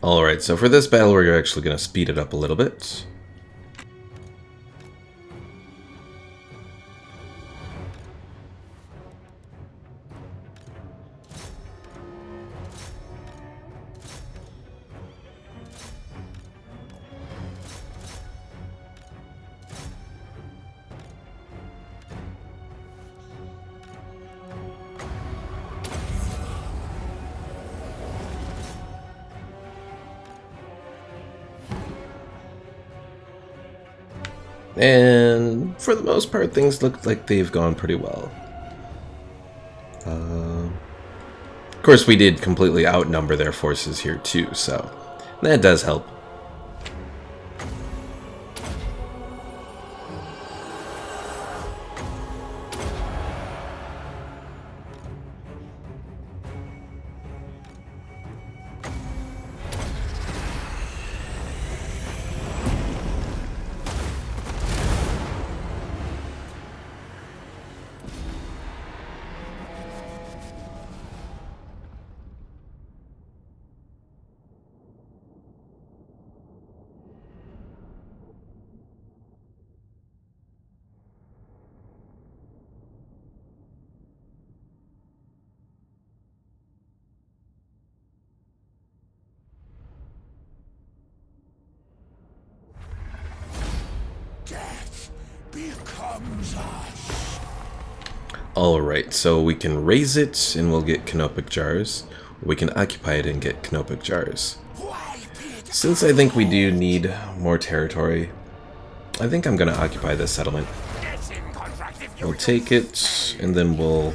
Alright, so for this battle we're actually going to speed it up a little bit. And for the most part, things look like they've gone pretty well. Of course, we did completely outnumber their forces here too, so that does help. Alright, so we can raise it and we'll get canopic jars. We can occupy it and get canopic jars. Since I think we do need more territory, I think I'm going to occupy this settlement. We'll take it and then we'll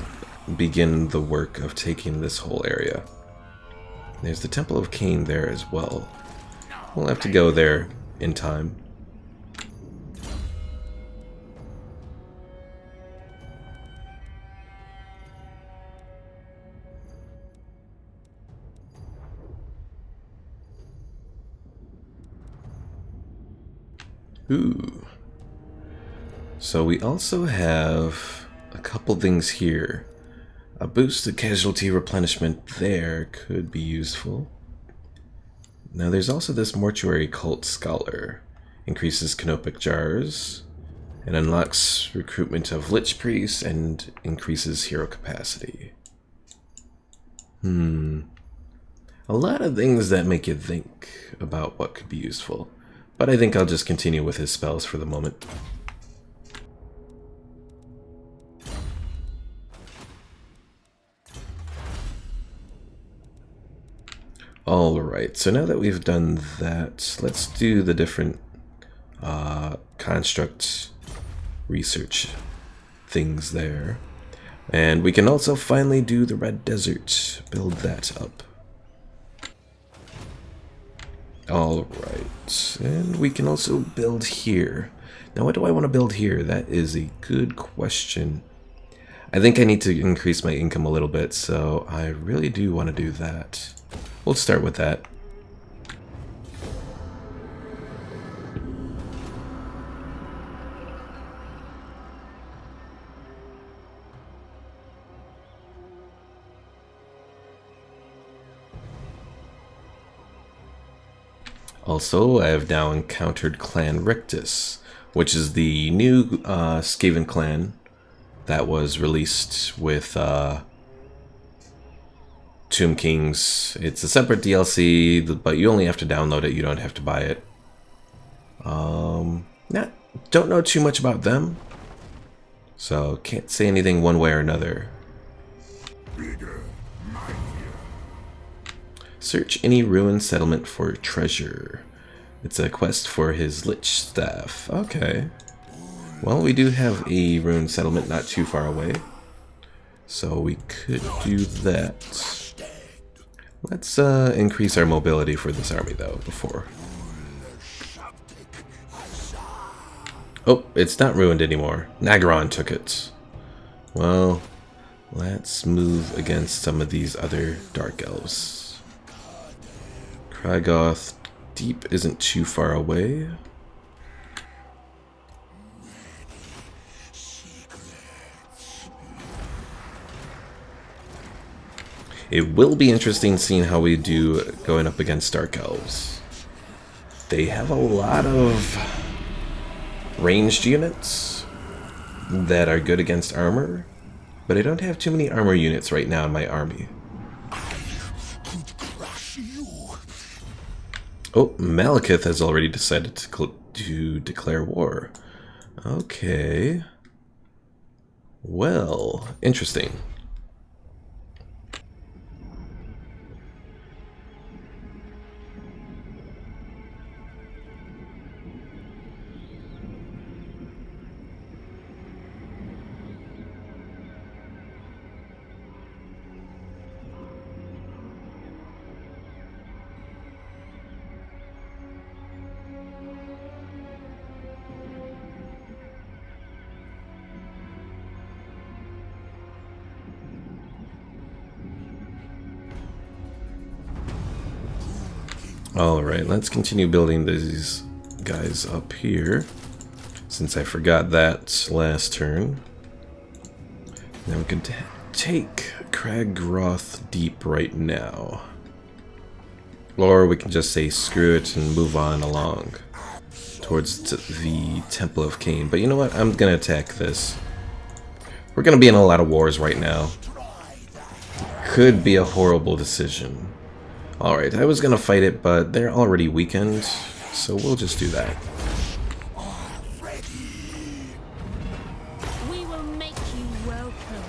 begin the work of taking this whole area. There's the Temple of Cain there as well. We'll have to go there in time. Ooh. So we also have a couple things here. A boost to casualty replenishment there could be useful. Now there's also this mortuary cult scholar. increases canopic jars, and unlocks recruitment of lich priests and increases hero capacity. A lot of things that make you think about what could be useful, but I think I'll just continue with his spells for the moment. Alright, so now that we've done that, let's do the different construct research things there. And we can also finally do the Red Desert, build that up. Alright, and we can also build here. Now what do I want to build here? That is a good question. I think I need to increase my income a little bit, so I really do want to do that. We'll start with that. Also, I have now encountered Clan Rictus, which is the new Skaven clan that was released with Tomb Kings. It's a separate DLC, but you only have to download it, you don't have to buy it. Don't know too much about them, so can't say anything one way or another. Search any ruined settlement for treasure. It's a quest for his Lich staff. Okay. Well, we do have a ruined settlement not too far away, so we could do that. Let's increase our mobility for this army, though, before. Oh, it's not ruined anymore. Nagaron took it. Well, let's move against some of these other Dark Elves. Krygoth Deep isn't too far away. It will be interesting seeing how we do going up against Dark Elves. They have a lot of ranged units that are good against armor, but I don't have too many armor units right now in my army. Oh, Malekith has already decided to declare war. Okay. Well, interesting. Alright, let's continue building these guys up here, since I forgot that last turn. Now we can take Kragroth Deep right now. Or we can just say screw it and move on along towards the Temple of Cain. But you know what? I'm going to attack this. We're going to be in a lot of wars right now. Could be a horrible decision. Alright, I was gonna fight it, but they're already weakened, so we'll just do that. We will make you welcome.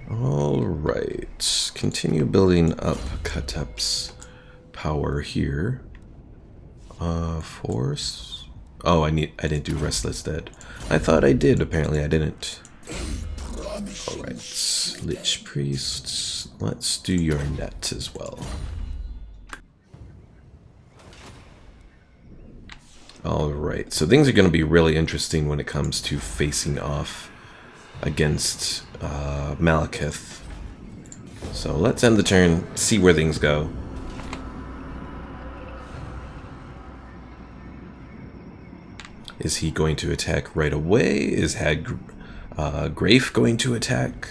Alright, continue building up Khatep's power here. Force. Oh, I didn't do Restless Dead. I thought I did, apparently I didn't. Alright, Lich Priests, let's do your net as well. Alright, so things are going to be really interesting when it comes to facing off against Malekith. So let's end the turn, see where things go. Is he going to attack right away? Is Grafe going to attack?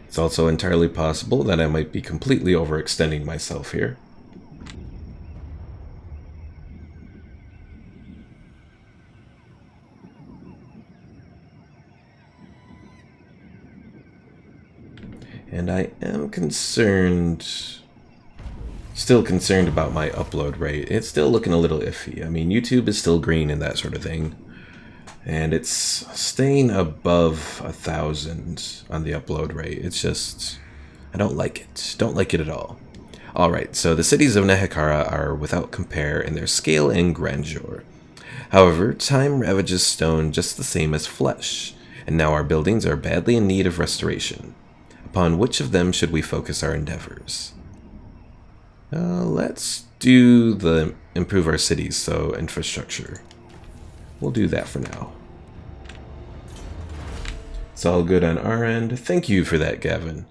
It's also entirely possible that I might be completely overextending myself here. And I am still concerned about my upload rate. It's still looking a little iffy. I mean, YouTube is still green and that sort of thing. And it's staying above 1,000 on the upload rate. It's just, I don't like it. Don't like it at all. Alright, so the cities of Nehekara are without compare in their scale and grandeur. However, time ravages stone just the same as flesh, and now our buildings are badly in need of restoration. Upon which of them should we focus our endeavors? Let's do the improve our cities, so infrastructure. We'll do that for now. It's all good on our end. Thank you for that, Gavin.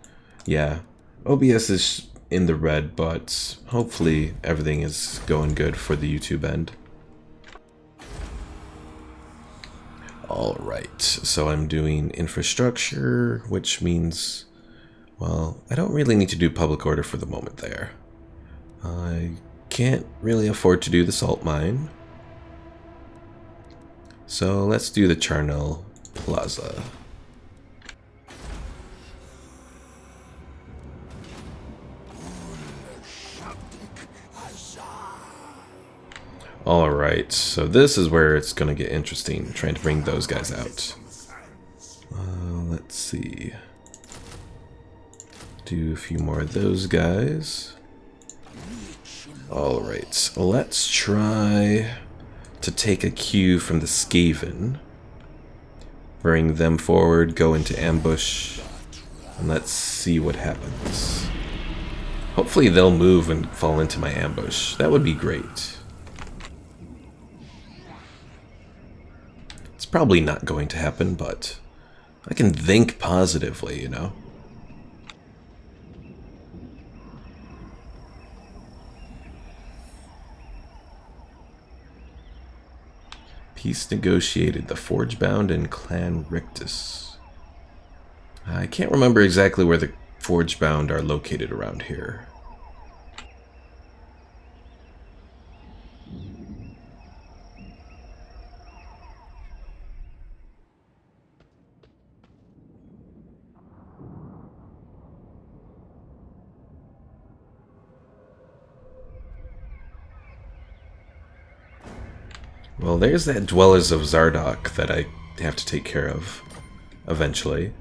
Yeah, OBS is in the red, but hopefully everything is going good for the YouTube end. Alright, so I'm doing infrastructure, which means, well, I don't really need to do public order for the moment there. I can't really afford to do the salt mine. So let's do the Charnel Plaza. Alright, so this is where it's going to get interesting, trying to bring those guys out. Let's see. Do a few more of those guys. Alright, let's try to take a cue from the Skaven. Bring them forward, go into ambush, and let's see what happens. Hopefully they'll move and fall into my ambush. That would be great. It's probably not going to happen, but I can think positively, you know? Peace negotiated. The Forgebound and Clan Rictus. I can't remember exactly where the Forgebound are located around here. Well, there's that Dwellers of Zardoc that I have to take care of eventually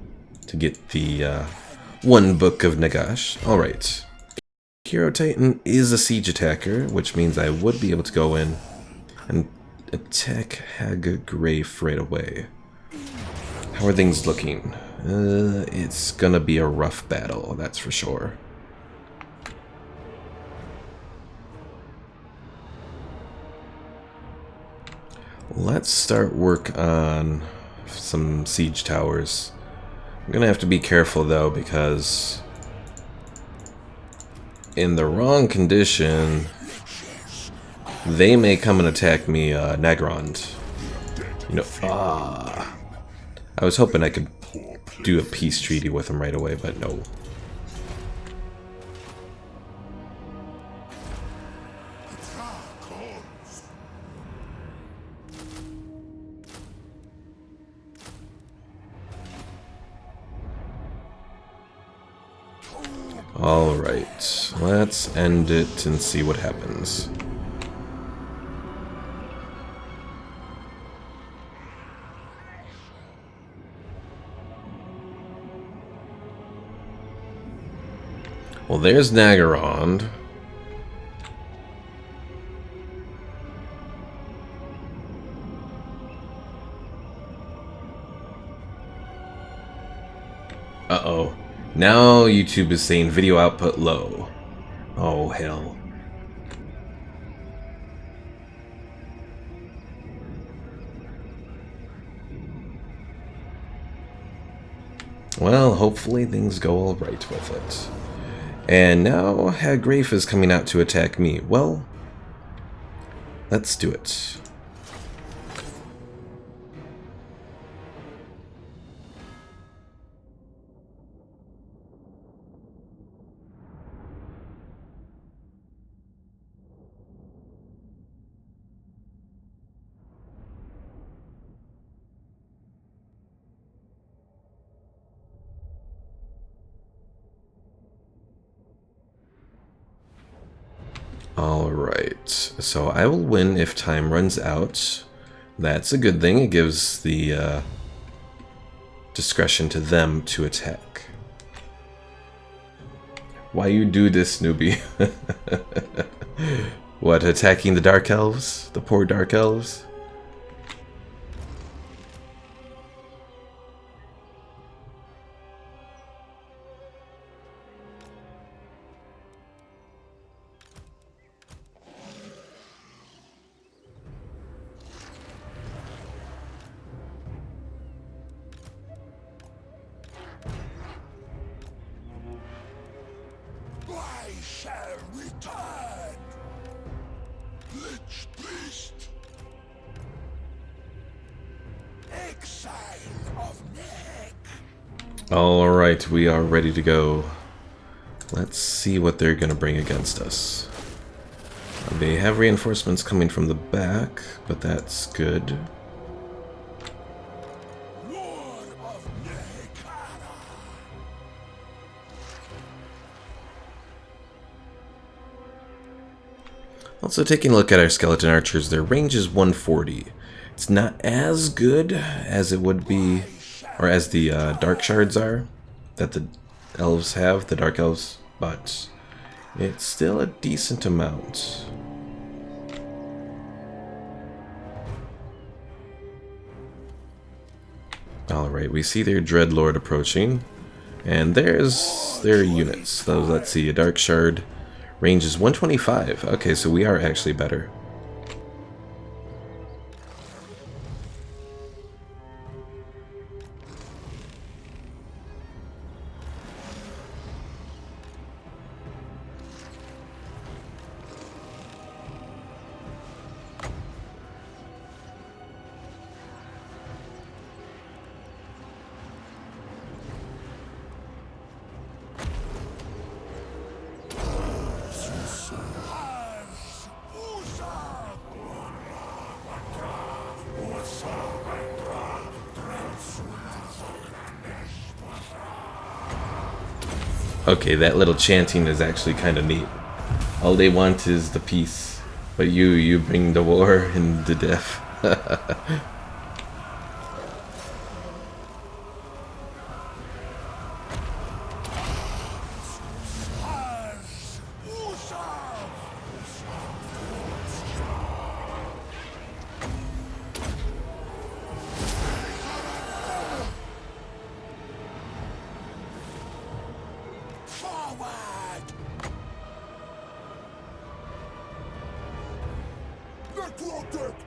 to get the one book of Nagash. Alright. Hero Titan is a siege attacker, which means I would be able to go in and attack Haggrafe right away. How are things looking? It's gonna be a rough battle, that's for sure. Let's start work on some siege towers. I'm gonna have to be careful though, because in the wrong condition, they may come and attack me, Nagrand. You know, I was hoping I could do a peace treaty with them right away, but no. Alright, let's end it and see what happens. Well, there's Nagarond. Uh-oh. Now YouTube is saying video output low. Oh, hell. Well, hopefully things go all right with it. And now Haggrafe is coming out to attack me. Well, let's do it. Alright, so I will win if time runs out. That's a good thing. It gives the discretion to them to attack. Why you do this, newbie? What, attacking the Dark Elves? The poor Dark Elves? I shall return. Lich Beast. Exile of Neck. Alright, we are ready to go. Let's see what they're gonna bring against us. They have reinforcements coming from the back, but that's good. Lord of Nekara. Also, taking a look at our skeleton archers, their range is 140. It's not as good as it would be, or as the dark shards are, that the elves have, the dark elves, but it's still a decent amount. Alright, we see their Dreadlord approaching, and there's their units. So let's see, a dark shard. Range is 125. Okay, so we are actually better. Okay, that little chanting is actually kind of neat. All they want is the peace, but you bring the war and the death. Forward. Let protect.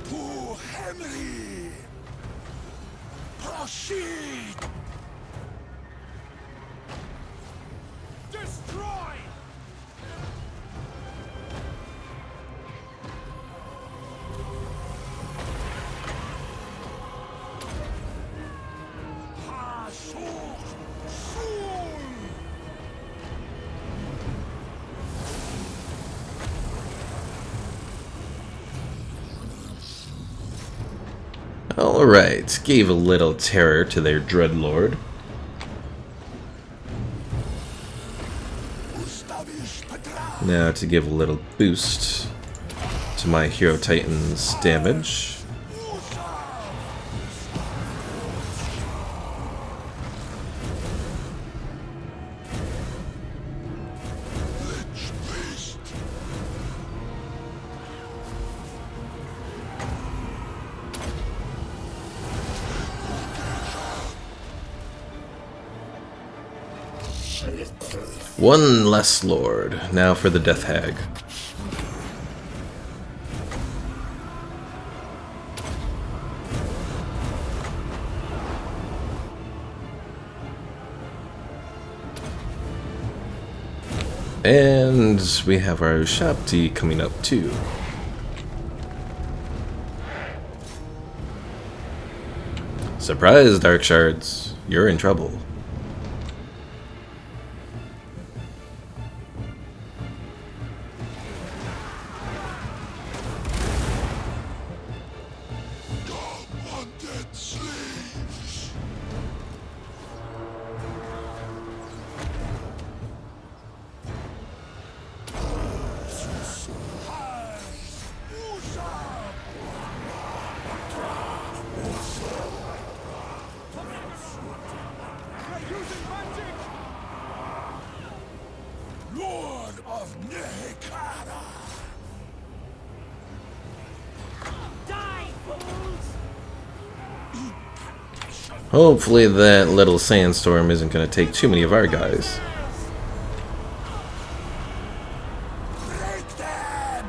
To Henry. Proceed. Destroy. Hasuch. Sul. Alright, gave a little terror to their Dreadlord. Ustavish Petra. Now to give a little boost to my Hero Titan's damage. Lich Beast. One less Lord. Now for the Death Hag. And we have our Shabti coming up too. Surprise, Dark Shards. You're in trouble. Undead slaves. Lord of Nehekara. Die, fools! Hopefully that little sandstorm isn't going to take too many of our guys. Break them.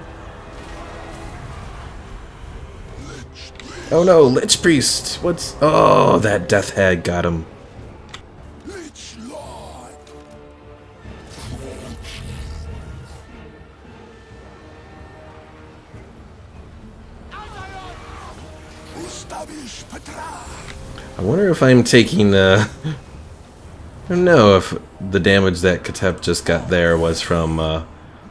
Oh no, Lich Priest! What's... Oh, that Death Hag got him. Lich Lord. Ustawisz Petra. I wonder if I'm taking, I don't know if the damage that Khatep just got there was from,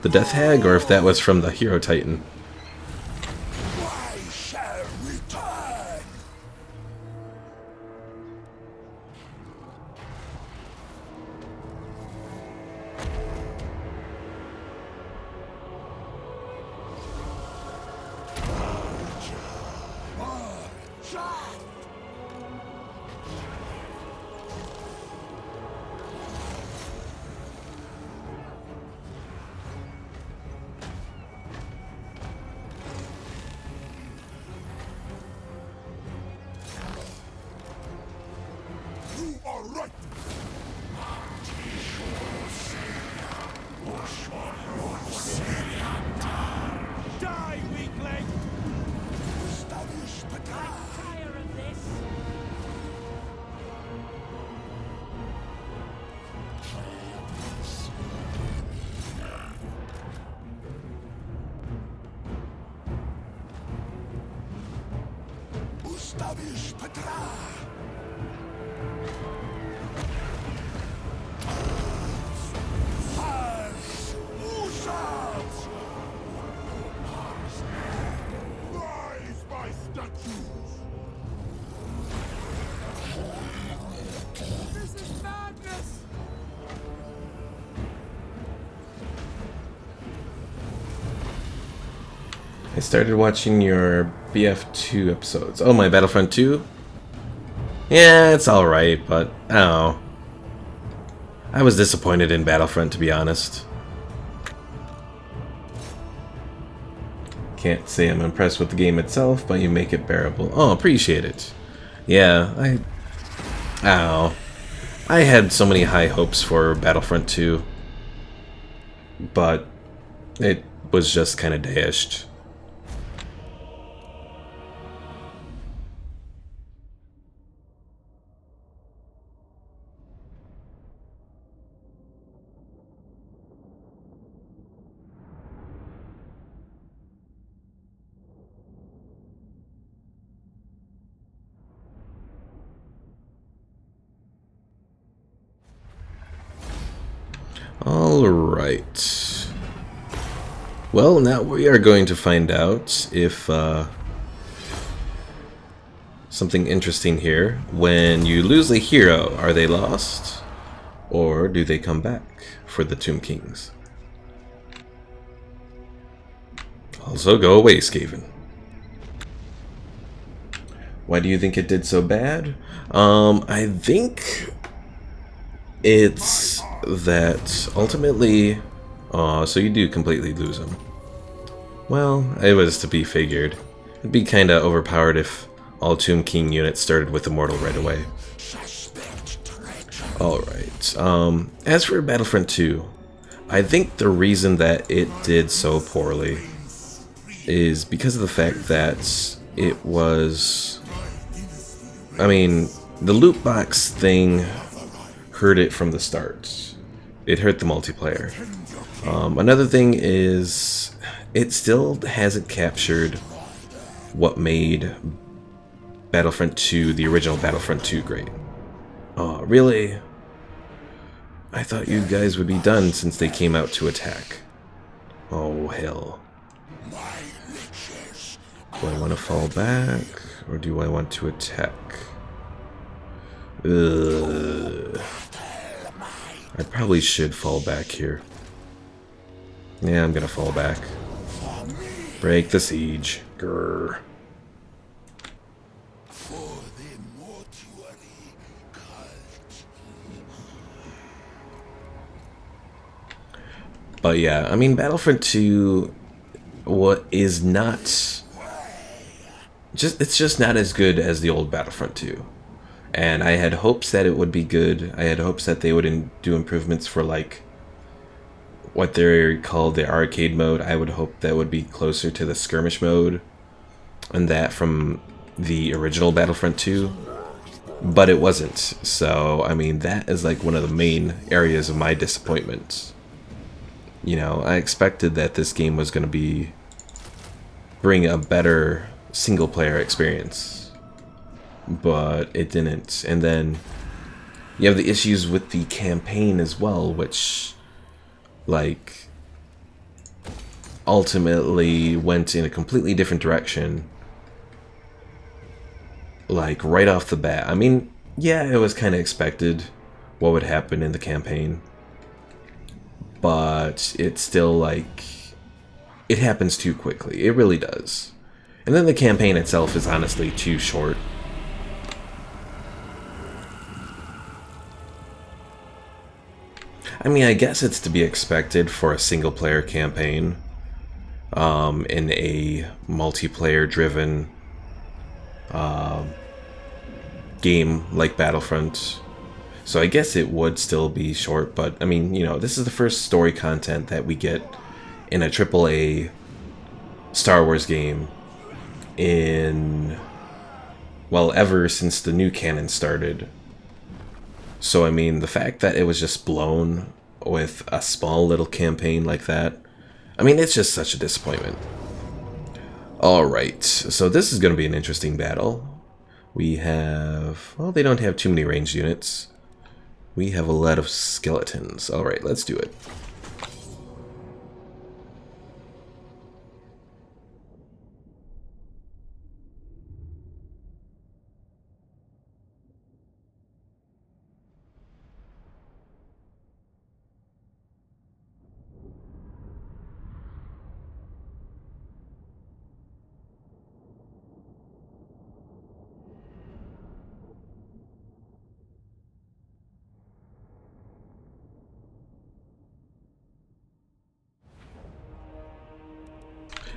the Death Hag, or if that was from the Hero Titan. I shall return. You are right. Die, weakling! Ustawisz Petra. Tire of this? Ustawisz Petra. As Usas. Rise, my statues. This is madness! I started watching your BF2 episodes. Oh, my Battlefront 2? Yeah, it's alright, but I don't know. I was disappointed in Battlefront, to be honest. Can't say I'm impressed with the game itself, but you make it bearable. Oh, appreciate it. Yeah, I don't know. I had so many high hopes for Battlefront 2, but it was just kind of dashed. Alright. Well, now we are going to find out if something interesting here. When you lose a hero, are they lost? Or do they come back for the Tomb Kings? Also, go away, Skaven. Why do you think it did so bad? I think it's that ultimately... Aw, so you do completely lose them. Well, it was to be figured. It'd be kinda overpowered if all Tomb King units started with Immortal right away. Alright, as for Battlefront 2, I think the reason that it did so poorly is because of the fact that it was... I mean, the loot box thing hurt it from the start. It hurt the multiplayer. Another thing is, it still hasn't captured what made Battlefront 2, the original Battlefront 2 great. Oh, really? I thought you guys would be done since they came out to attack. Oh, hell. Do I want to fall back, or do I want to attack? Ugh. I probably should fall back here. Yeah, I'm gonna fall back. Break the siege. Grr. But yeah, I mean, Battlefront 2, what is not it's just not as good as the old Battlefront 2. And I had hopes that it would be good. I had hopes that they would do improvements for like what they're called the arcade mode. I would hope that would be closer to the skirmish mode and that from the original Battlefront 2. But it wasn't. So, I mean, that is like one of the main areas of my disappointment. You know, I expected that this game was going to bring a better single player experience, but it didn't. And then you have the issues with the campaign as well, which like ultimately went in a completely different direction, like right off the bat. I mean, yeah, it was kind of expected what would happen in the campaign, but it's still like it happens too quickly. It really does. And then the campaign itself is honestly too short. I mean, I guess it's to be expected for a single player campaign in a multiplayer driven game like Battlefront. So I guess it would still be short, but I mean, you know, this is the first story content that we get in a AAA Star Wars game in, well, ever since the new canon started. So I mean, the fact that it was just blown with a small little campaign like that, I mean, it's just such a disappointment. Alright, so this is going to be an interesting battle. We have, well, they don't have too many ranged units. We have a lot of skeletons. Alright, let's do it.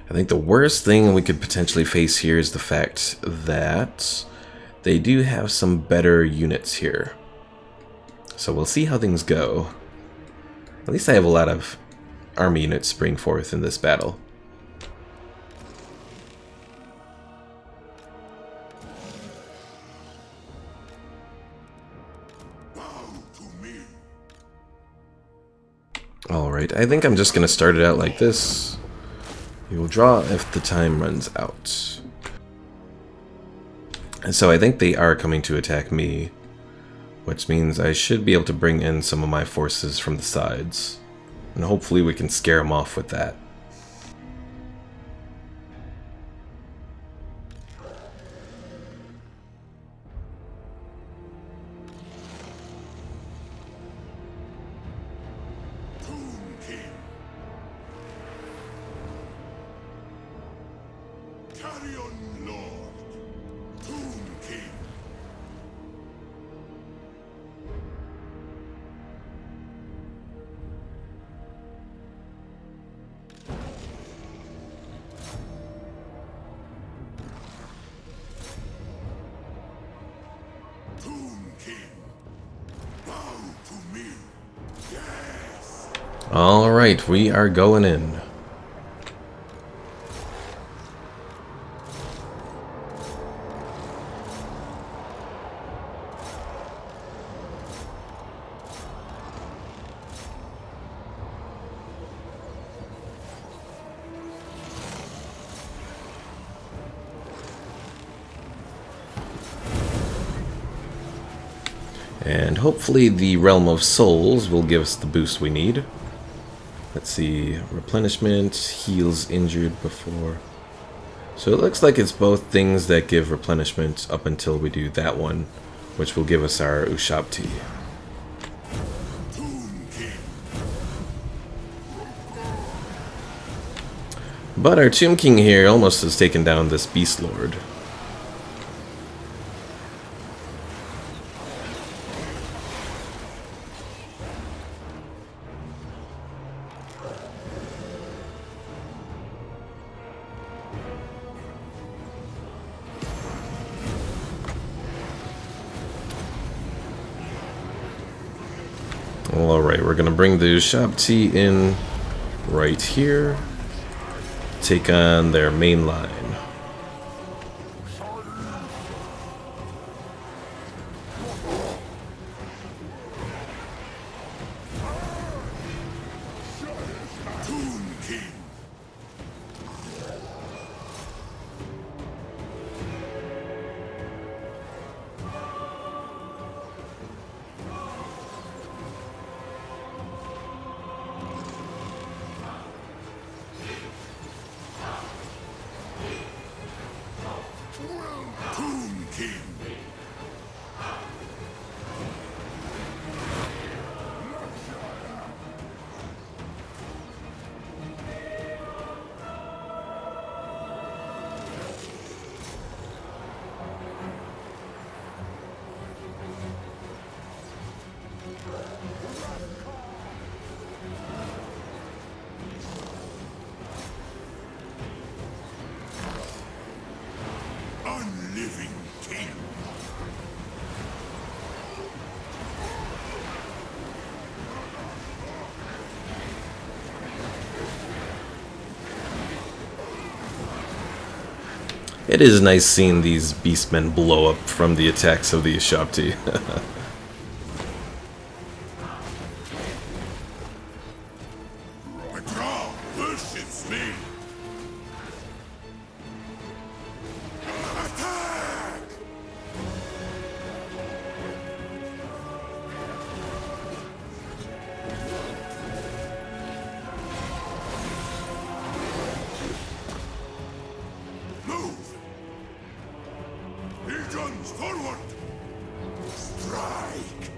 I think the worst thing we could potentially face here is the fact that they do have some better units here. So we'll see how things go. At least I have a lot of army units spring forth in this battle. Alright, I think I'm just going to start it out like this. You will draw if the time runs out. And so I think they are coming to attack me, which means I should be able to bring in some of my forces from the sides. And hopefully we can scare them off with that. Alright, we are going in. And hopefully the Realm of Souls will give us the boost we need. Let's see, replenishment, heals injured before. So it looks like it's both things that give replenishment up until we do that one, which will give us our Ushabti. But our Tomb King here almost has taken down this Beast Lord. Alright, we're gonna bring the Ushabti in right here. Take on their main line. Unliving king. It is nice seeing these beastmen blow up from the attacks of the Ushabti. The crowd worships me. Attack! Move! Legions forward! Strike!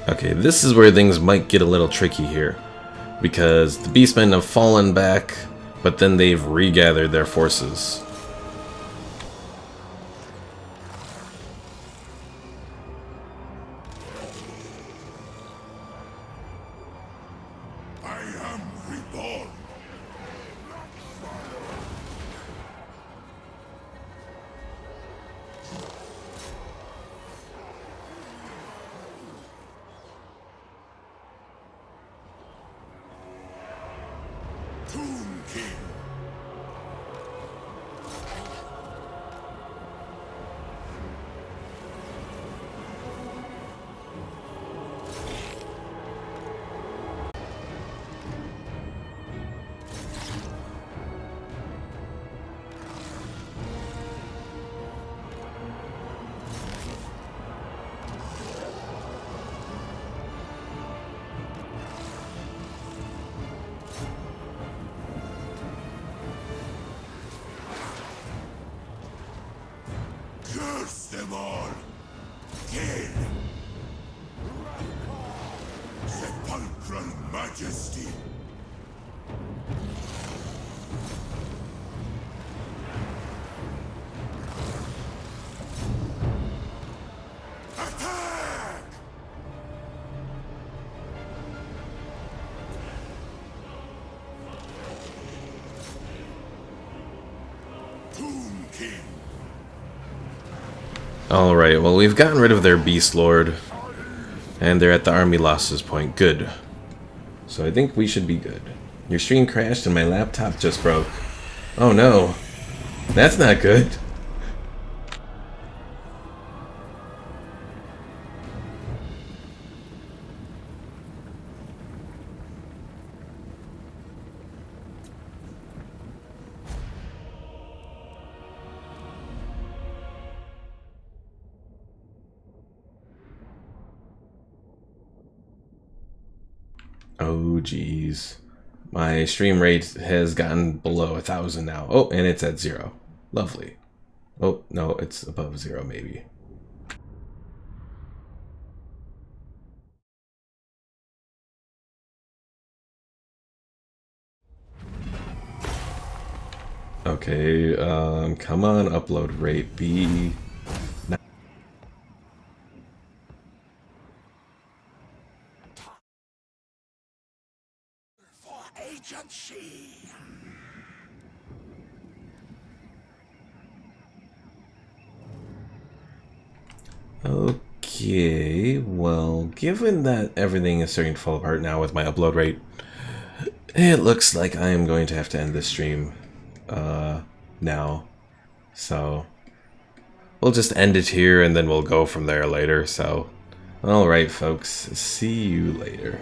Okay, this is where things might get a little tricky here, because the beastmen have fallen back, but then they've regathered their forces. I am reborn. Tomb King. Curse them all! Kill! Sepulchral majesty! Attack! Tomb King! Alright, well we've gotten rid of their Beast Lord, and they're at the army losses point. Good. So I think we should be good. Your stream crashed and my laptop just broke. Oh no. That's not good. Oh geez. My stream rate has gotten below 1,000 now. Oh, and it's at 0. Lovely. Oh, no, it's above 0 maybe. Okay, come on, upload rate be... For agency. Okay, well, given that everything is starting to fall apart now with my upload rate, it looks like I am going to have to end this stream now. So, we'll just end it here and then we'll go from there later. So, alright folks, see you later.